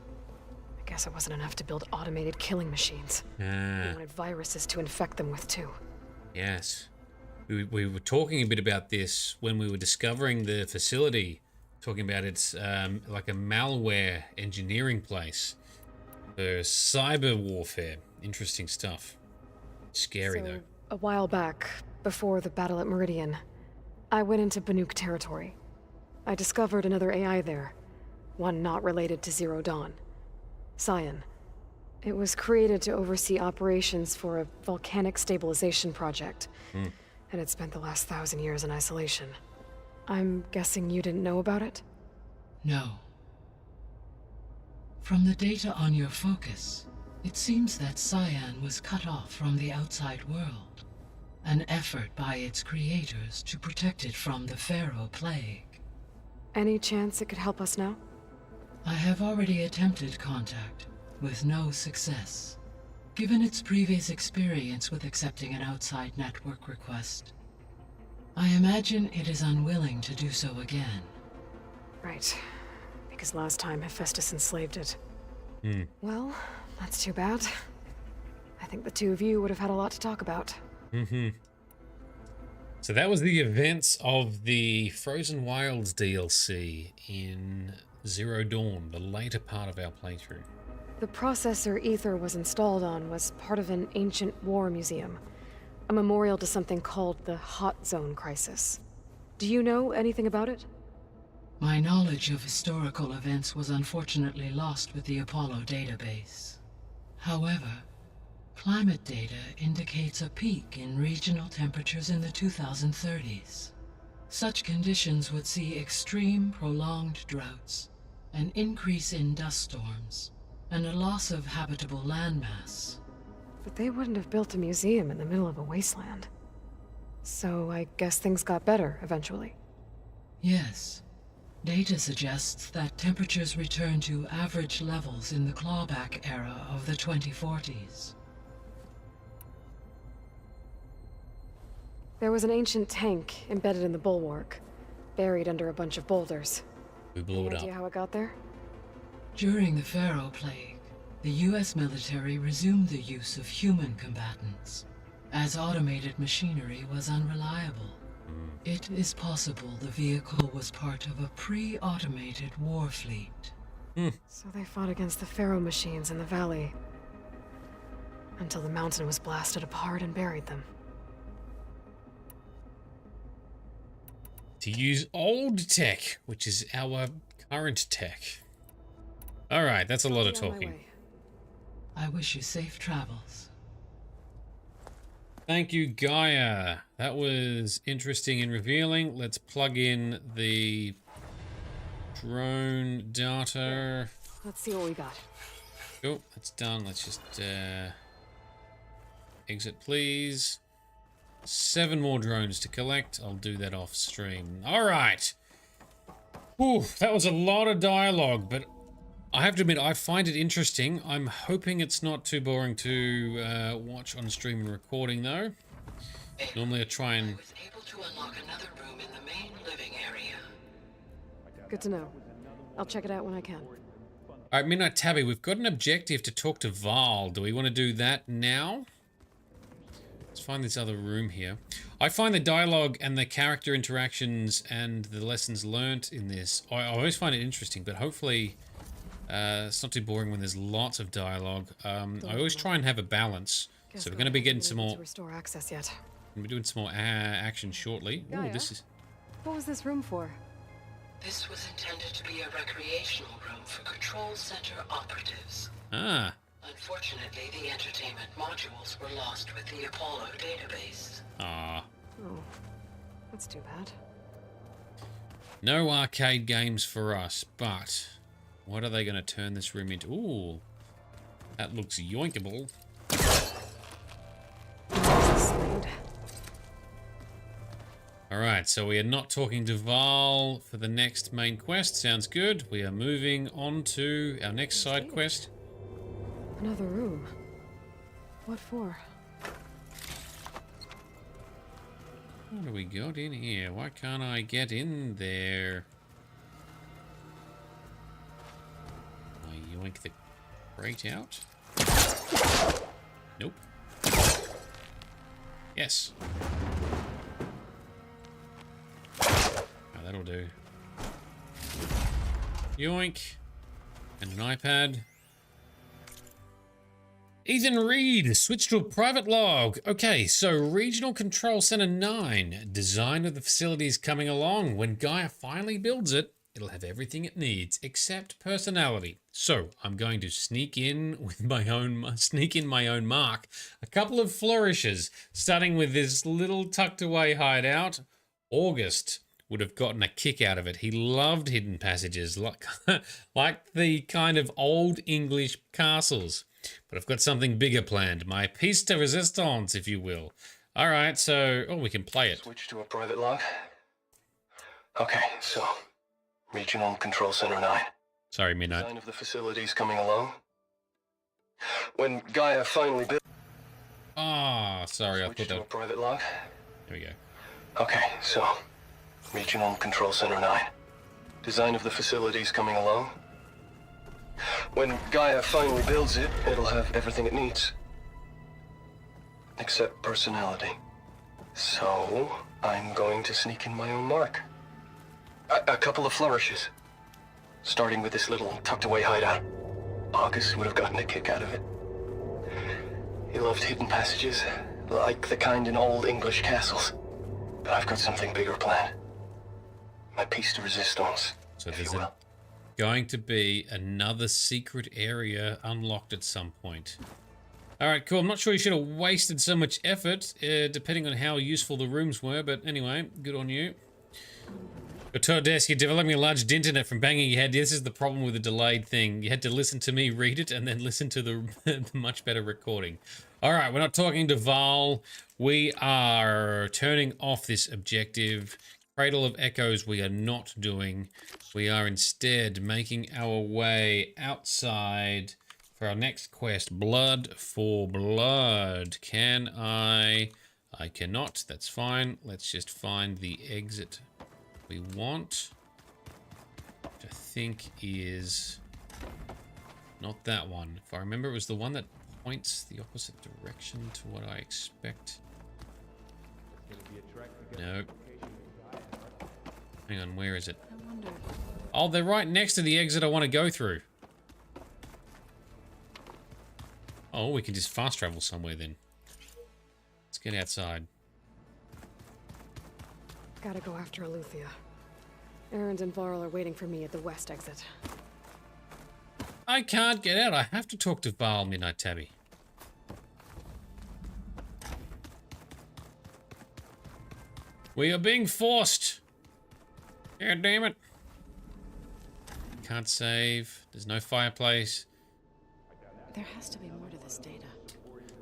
I guess it wasn't enough to build automated killing machines. They wanted viruses to infect them with too. Yes. We were talking a bit about this when we were discovering the facility, talking about it's like a malware engineering place for cyber warfare. Interesting stuff. Scary though. A while back, before the battle at Meridian, I went into Banuk territory. I discovered another AI there, one not related to Zero Dawn. Cyan. It was created to oversee operations for a volcanic stabilization project, and it spent the last 1,000 years in isolation. I'm guessing you didn't know about it? No. From the data on your focus, it seems that Cyan was cut off from the outside world, an effort by its creators to protect it from the Pharaoh plague. Any chance it could help us now? I have already attempted contact, with no success. Given its previous experience with accepting an outside network request, I imagine it is unwilling to do so again. Right. Because last time Hephaestus enslaved it. Well, that's too bad. I think the two of you would have had a lot to talk about. So that was the events of the Frozen Wilds DLC in Zero Dawn, the later part of our playthrough. The processor Ether was installed on was part of an ancient war museum, a memorial to something called the Hot Zone Crisis. Do you know anything about it? My knowledge of historical events was unfortunately lost with the Apollo database. However, climate data indicates a peak in regional temperatures in the 2030s. Such conditions would see extreme, prolonged droughts, an increase in dust storms, and a loss of habitable landmass. But they wouldn't have built a museum in the middle of a wasteland. So I guess things got better eventually. Yes. Data suggests that temperatures returned to average levels in the clawback era of the 2040s. There was an ancient tank embedded in the bulwark, buried under a bunch of boulders. We blew it up. Any idea how it got there? During the Pharaoh plague, the US military resumed the use of human combatants. as automated machinery was unreliable. It is possible the vehicle was part of a pre-automated war fleet. So they fought against the Pharaoh machines in the valley until the mountain was blasted apart and buried them. To use old tech, which is our current tech. All right, that's a lot of talking. I wish you safe travels. Thank you, Gaia. That was interesting and revealing. Let's plug in the drone data. Let's see what we got. Cool, that's done. Let's just exit, please. 7 more drones to collect. I'll do that off stream. All right. Whew, that was a lot of dialogue, but I have to admit, I find it interesting. I'm hoping it's not too boring to watch on stream and recording, though. Normally I try and... Good to know. I'll check it out when I can. All right, Midnight Tabby, we've got an objective to talk to Val. Do we want to do that now? Let's find this other room here. I find the dialogue and the character interactions and the lessons learnt in this, I always find it interesting, but hopefully it's not too boring when there's lots of dialogue. I always try and have a balance. So we're going to be getting some more... Restore access yet. We're doing some more action shortly. Ooh, this is... What was this room for? This was intended to be a recreational room for control center operatives. Ah. Unfortunately, the entertainment modules were lost with the Apollo database. Ah. Oh, that's too bad. No arcade games for us, but what are they going to turn this room into? Ooh, that looks yoinkable. Alright, so we are not talking to Val for the next main quest. Sounds good. We are moving on to our next side quest. Another room. What for? What do we got in here? Why can't I get in there? I yoink the crate out. Nope. Yes. Oh, that'll do. Yoink. And an iPad. Ethan Reed, switch to a private log. Okay, so Regional Control Center 9. Design of the facility is coming along. When Gaia finally builds it, it'll have everything it needs, except personality. So, I'm going to sneak in my own mark. A couple of flourishes, starting with this little tucked away hideout. August would have gotten a kick out of it. He loved hidden passages, like the kind of old English castles. But I've got something bigger planned. My piece de resistance, if you will. Alright, so... Oh, we can play it. Switch to a private log. Okay, so... Regional Control Center 9. Sorry, Midnight. Design of the facilities coming along. When Gaia finally built... Ah, sorry, I put that... Switch to a private log. There we go. Okay, so... Regional Control Center 9. Design of the facilities coming along. When Gaia finally builds it, it'll have everything it needs. Except personality. So, I'm going to sneak in my own mark. A couple of flourishes. Starting with this little tucked-away hideout. August would have gotten a kick out of it. He loved hidden passages, like the kind in old English castles. But I've got something bigger planned. My piece de resistance, so if you will. Going to be another secret area unlocked at some point. Alright, cool. I'm not sure you should have wasted so much effort, depending on how useful the rooms were, but anyway, good on you. Autodesk, you're developing a large dint in it from banging your head. This is the problem with the delayed thing. You had to listen to me read it and then listen to the much better recording. Alright, we're not talking to Val. We are turning off this objective. Cradle of Echoes we are not doing. We are instead making our way outside for our next quest, Blood for Blood. Can I cannot. That's fine. Let's just find the exit we want, which I think is not that one. If I remember, it was the one that points the opposite direction to what I expect. No. Hang on, where is it? I wonder. Oh, they're right next to the exit I want to go through. Oh, we can just fast travel somewhere then. Let's get outside. Gotta go after Aletheia. Erend and Varl are waiting for me at the west exit. I can't get out. I have to talk to Varl, Midnight Tabby. We are being forced. God damn it. Can't save. There's no fireplace. There has to be more to this data.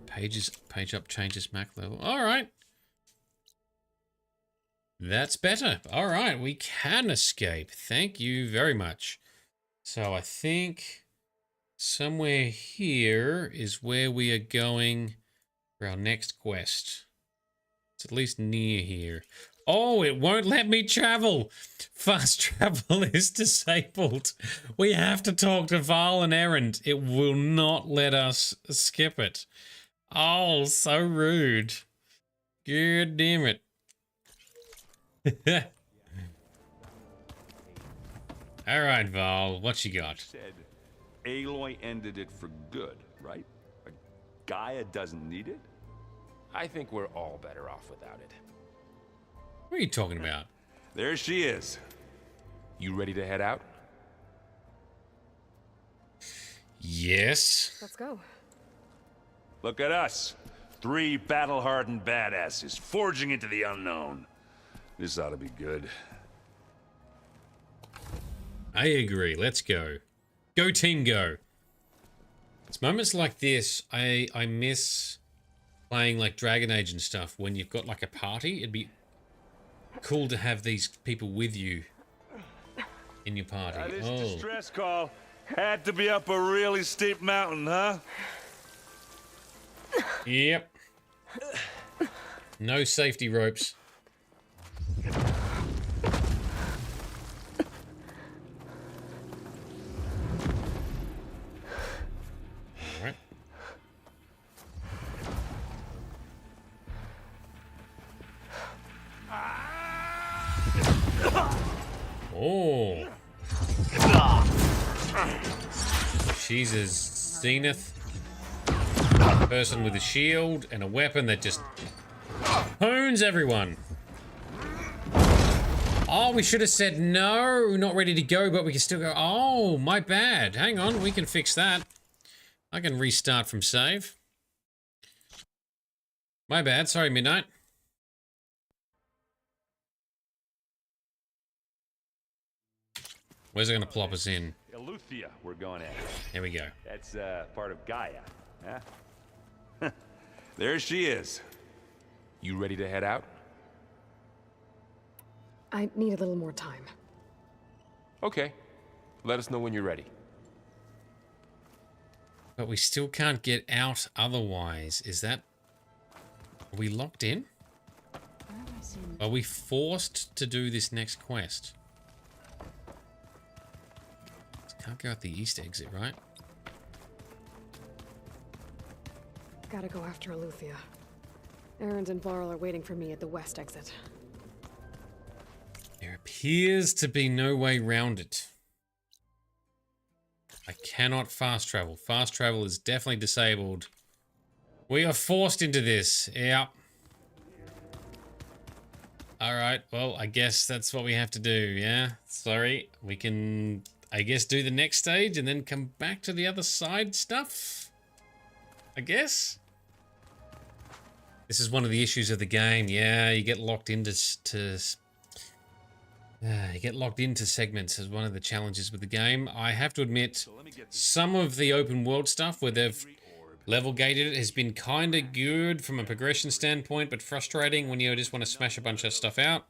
Page up changes Mac level. All right. That's better. All right, we can escape. Thank you very much. So I think somewhere here is where we are going for our next quest. It's at least near here. Oh, it won't let me travel. Fast travel is disabled. We have to talk to Varl and Erend. It will not let us skip it. Oh, so rude. God damn it. All right, Varl, what you got? Said Aloy ended it for good, right? Like Gaia doesn't need it? I think we're all better off without it. What are you talking about? There she is. You ready to head out? Yes. Let's go. Look at us. 3 battle-hardened badasses forging into the unknown. This ought to be good. I agree. Let's go. Go team, go. It's moments like this I miss playing like Dragon Age and stuff when you've got like a party. It'd be cool to have these people with you in your party. This distress call had to be up a really steep mountain, huh? Yep. No safety ropes. Alright. Oh. She's a zenith person with a shield and a weapon that just hones everyone. Oh, we should have said no, not ready to go, but we can still go. Oh, my bad. Hang on, we can fix that. I can restart from save. My bad. Sorry, Midnight. Where's it going to plop us in? Aletheia, we're going at. Here we go. That's part of Gaia, huh? There she is. You ready to head out? I need a little more time. Okay. Let us know when you're ready. But we still can't get out otherwise. Is that... Are we locked in? Are we forced to do this next quest? Can't go out the east exit, right? Gotta go after Aletheia. Erend and Varl are waiting for me at the west exit. There appears to be no way round it. I cannot fast travel. Fast travel is definitely disabled. We are forced into this. Yep. Alright, well, I guess that's what we have to do, yeah? Sorry. We can, I guess, do the next stage and then come back to the other side stuff? I guess? This is one of the issues of the game. Yeah, you get locked into segments as one of the challenges with the game. I have to admit, some of the open world stuff where they've level gated it has been kind of good from a progression standpoint, but frustrating when you just want to smash a bunch of stuff out.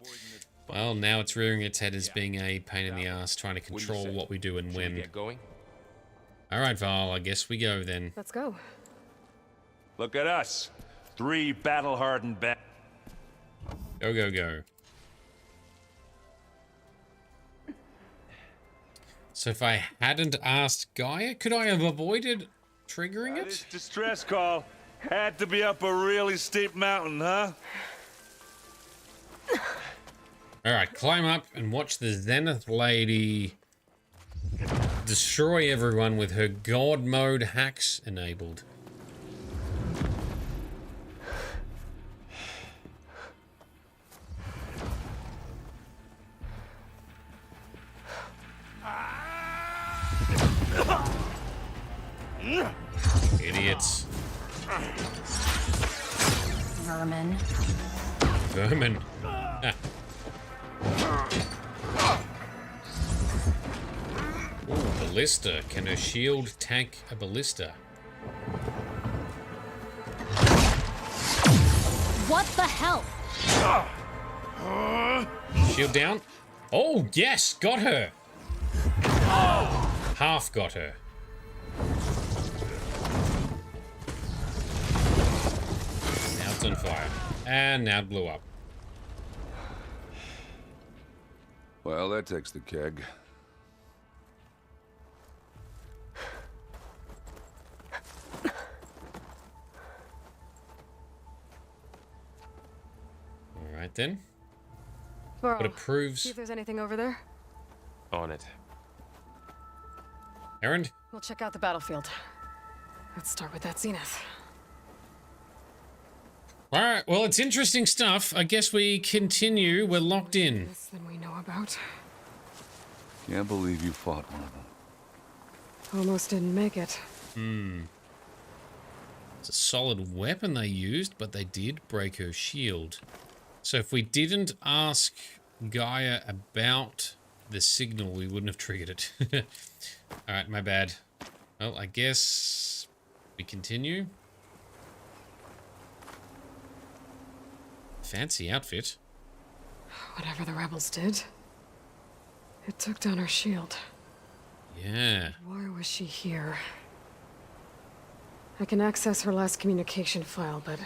Well, now it's rearing its head as being a pain in the ass trying to control what we do and when. Get going? All right, Varl, I guess we go then. Let's go. Look at us. 3 battle-hardened Go, go, go. So if I hadn't asked Gaia, could I have avoided triggering it? This distress call had to be up a really steep mountain, huh? Alright, climb up and watch the Zenith Lady destroy everyone with her God mode hacks enabled. Idiots. Vermin. Vermin. Ah. Ooh, ballista. Can her shield tank a ballista? What the hell? Shield down. Oh, yes! Got her! Half got her. Now it's on fire. And now it blew up. Well, that takes the keg. Alright then. Burl, But it proves... see if there's anything over there. On it. Errand? We'll check out the battlefield. Let's start with that Zenith. Alright, well, it's interesting stuff. I guess we continue. We're locked in. Less than we know about. Can't believe you fought one of them. Almost didn't make it. It's a solid weapon they used, but they did break her shield. So if we didn't ask Gaia about the signal, we wouldn't have triggered it. Alright, my bad. Well, I guess we continue. Fancy outfit. Whatever the rebels did, it took down her shield. Yeah. Why was she here? I can access her last communication file, but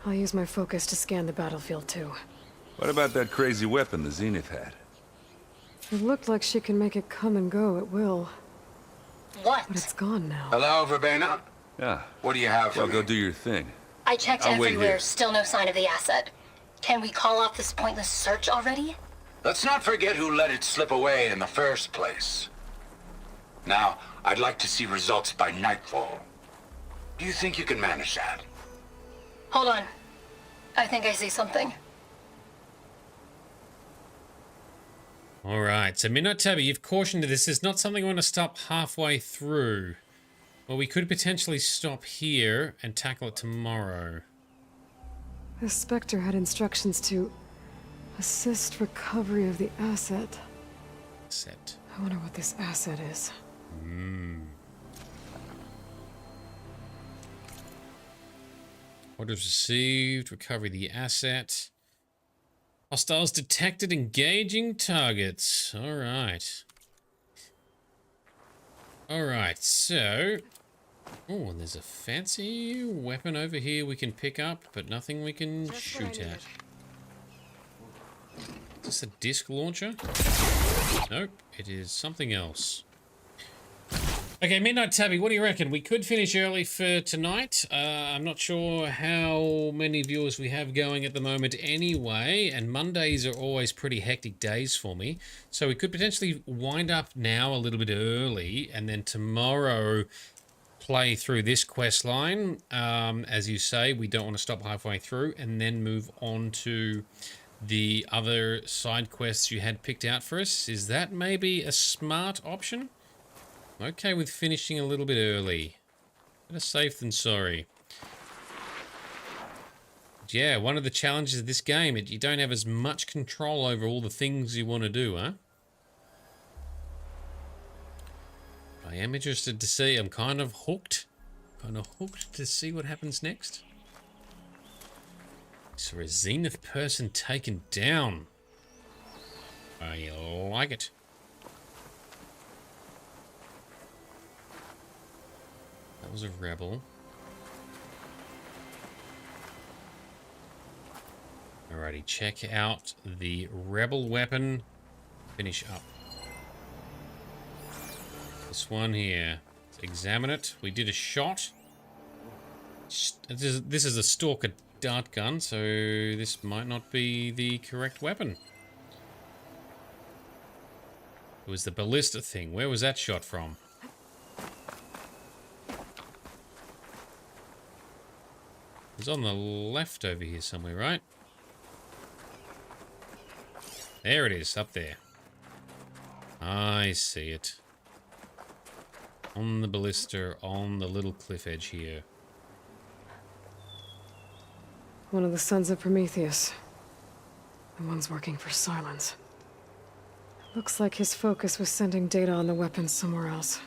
I'll use my focus to scan the battlefield too. What about that crazy weapon the Zenith had? It looked like she can make it come and go at will. What? But it's gone now. Hello, Verbena? Yeah. What do you have for Well, me? go do your thing. I checked I'll wait everywhere, here. still no sign of the asset. Can we call off this pointless search already? Let's not forget who let it slip away in the first place. Now, I'd like to see results by nightfall. Do you think you can manage that? Hold on. I think I see something. Alright, so Midnight Tabby, you've cautioned this is not something I want to stop halfway through. Well, we could potentially stop here and tackle it tomorrow. The Spectre had instructions to assist recovery of the asset. Set. I wonder what this asset is. Orders received. Recovery the asset. Hostiles detected engaging targets. Alright. Alright, so... Oh, and there's a fancy weapon over here we can pick up, but nothing we can shoot at. Is this a disc launcher? Nope, it is something else. Okay, Midnight Tabby, what do you reckon? We could finish early for tonight. I'm not sure how many viewers we have going at the moment anyway, and Mondays are always pretty hectic days for me. So we could potentially wind up now a little bit early, and then tomorrow play through this quest line. As you say, we don't want to stop halfway through, and then move on to the other side quests you had picked out for us. Is that maybe a smart option? Okay with finishing a little bit early. Better safe than sorry. But yeah, one of the challenges of this game, you don't have as much control over all the things you want to do, huh? I am interested to see. I'm kind of hooked. To see what happens next. So a Zenith person taken down. I like it. That was a rebel. Alrighty, check out the rebel weapon. Finish up. This one here. Let's examine it. We did a shot. This is a Stalker dart gun, so this might not be the correct weapon. It was the ballista thing. Where was that shot from? It's on the left over here somewhere, right? There it is, up there. I see it. On the ballista, on the little cliff edge here. One of the sons of Prometheus. The one's working for Silence. Looks like his focus was sending data on the weapons somewhere else.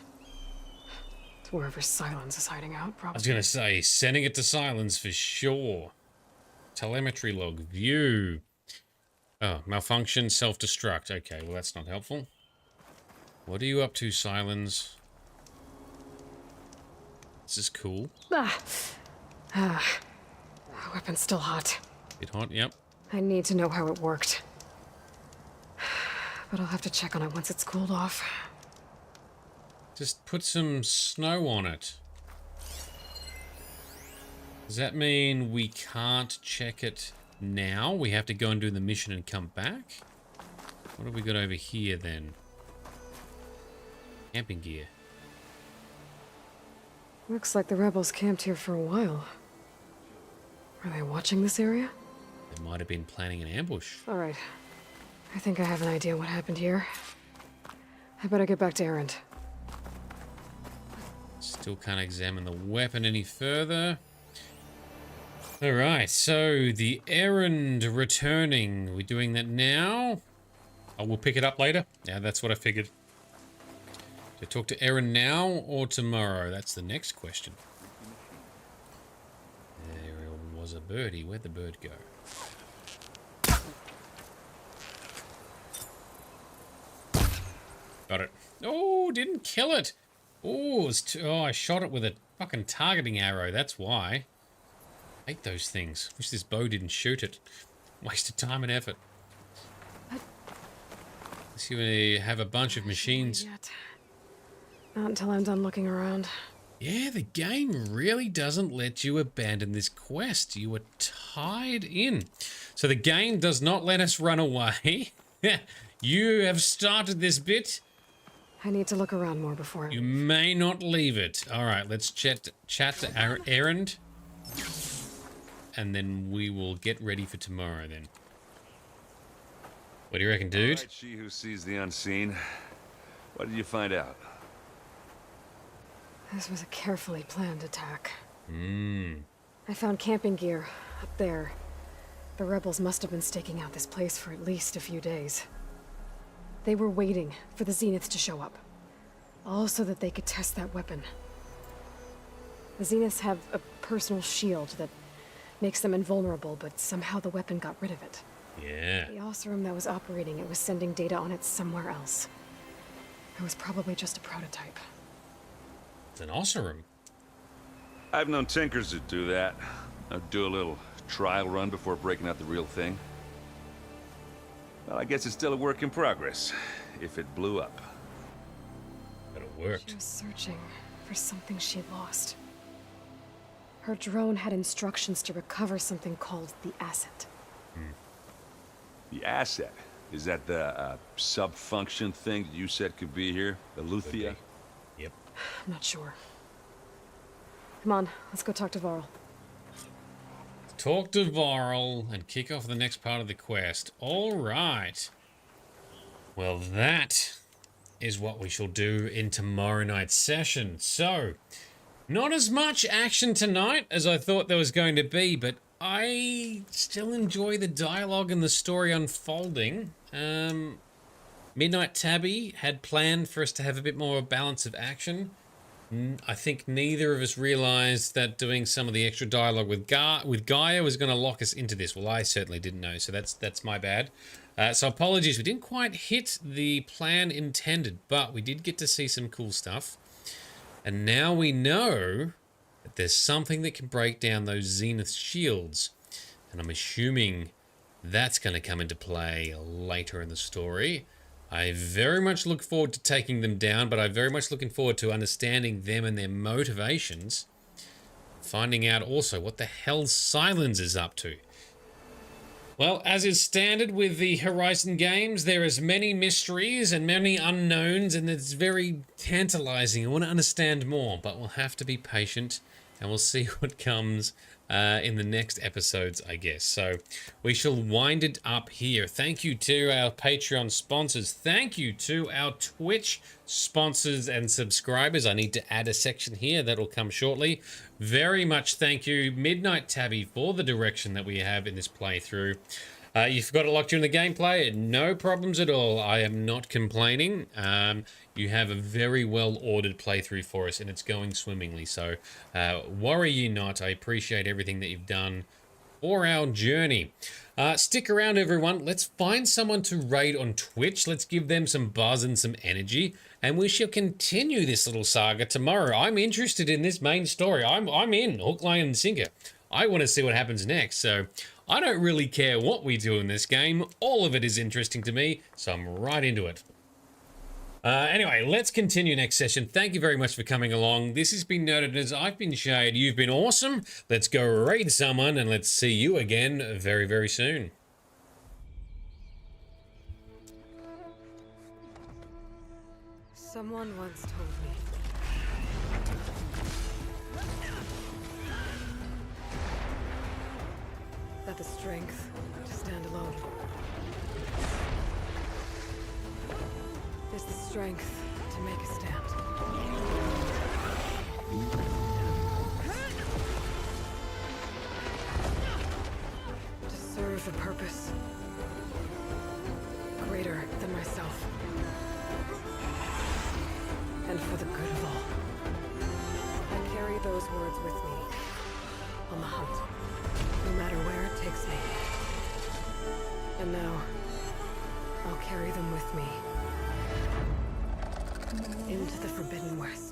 To wherever Silence is hiding out, probably. I was gonna say, sending it to Silence for sure. Telemetry log, view. Oh, malfunction, self-destruct. Okay, well that's not helpful. What are you up to, Silence? This is cool. The weapon's still hot. Bit hot, yep. I need to know how it worked. But I'll have to check on it once it's cooled off. Just put some snow on it. Does that mean we can't check it now? We have to go and do the mission and come back? What have we got over here then? Camping gear. Looks like the rebels camped here for a while. Are they watching this area? They might have been planning an ambush. All right. I think I have an idea what happened here. I better get back to Erend. Still can't examine the weapon any further. Alright, so the errand returning. We're doing that now? Oh, we'll pick it up later? Yeah, that's what I figured. To talk to Erin now or tomorrow? That's the next question. There was a birdie. Where'd the bird go? Got it. Oh, didn't kill it. Oh, I shot it with a fucking targeting arrow. That's why. I hate those things. Wish this bow didn't shoot it. Wasted time and effort. Let's see, we have a bunch of machines. Not until I'm done looking around. Yeah, the game really doesn't let you abandon this quest. You are tied in. So the game does not let us run away. You have started this bit. I need to look around more before. You may not leave it. All right, let's chat to Erend. And then we will get ready for tomorrow then. What do you reckon, dude? All right, she who sees the unseen. What did you find out? This was a carefully planned attack. I found camping gear up there. The rebels must have been staking out this place for at least a few days. They were waiting for the Zeniths to show up. All so that they could test that weapon. The Zeniths have a personal shield that makes them invulnerable, but somehow the weapon got rid of it. Yeah. The Osserum that was operating it was sending data on it somewhere else. It was probably just a prototype. It's an Osserum. I've known tinkers that do that. I'd do a little trial run before breaking out the real thing. Well, I guess it's still a work in progress, if it blew up. But it worked. She was searching for something she lost. Her drone had instructions to recover something called the asset. The asset? Is that the sub-function thing that you said could be here? The Luthia? Yep. I'm not sure. Come on, let's go talk to Varl. Talk to Varl and kick off the next part of the quest. All right. Well, that is what we shall do in tomorrow night's session. So, not as much action tonight as I thought there was going to be, but I still enjoy the dialogue and the story unfolding. Midnight Tabby had planned for us to have a bit more balance of action. I think neither of us realized that doing some of the extra dialogue with Gaia was going to lock us into this. Well, I certainly didn't know, so that's my bad. So apologies, we didn't quite hit the plan intended, but we did get to see some cool stuff. And now we know that there's something that can break down those Zenith shields. And I'm assuming that's going to come into play later in the story. I very much look forward to taking them down, but I'm very much looking forward to understanding them and their motivations. Finding out also what the hell Silence is up to. Well, as is standard with the Horizon games, there is many mysteries and many unknowns, and it's very tantalizing. I want to understand more, but we'll have to be patient, and we'll see what comes in the next episodes, I guess. So we shall wind it up here. Thank you to our Patreon sponsors. Thank you to our Twitch sponsors and subscribers. I need to add a section here that will come shortly. Very much thank you, Midnight Tabby, for the direction that we have in this playthrough. You forgot to lock during the gameplay? No problems at all. I am not complaining. You have a very well-ordered playthrough for us, and it's going swimmingly. So worry ye not. I appreciate everything that you've done for our journey. Stick around, everyone. Let's find someone to raid on Twitch. Let's give them some buzz and some energy, and we shall continue this little saga tomorrow. I'm interested in this main story. I'm in, hook, line, and sinker. I want to see what happens next, so I don't really care what we do in this game. All of it is interesting to me, so I'm right into it. Anyway, let's continue next session. Thank you very much for coming along. This has been Nerdedness. I've been Shade. You've been awesome. Let's go raid someone, and let's see you again very, very soon. Someone once told me that the strength to stand alone is the strength to make a stand. To serve a purpose greater than myself. And for the good of all. I carry those words with me on the hunt, no matter where it takes me. And now, I'll carry them with me into the Forbidden West.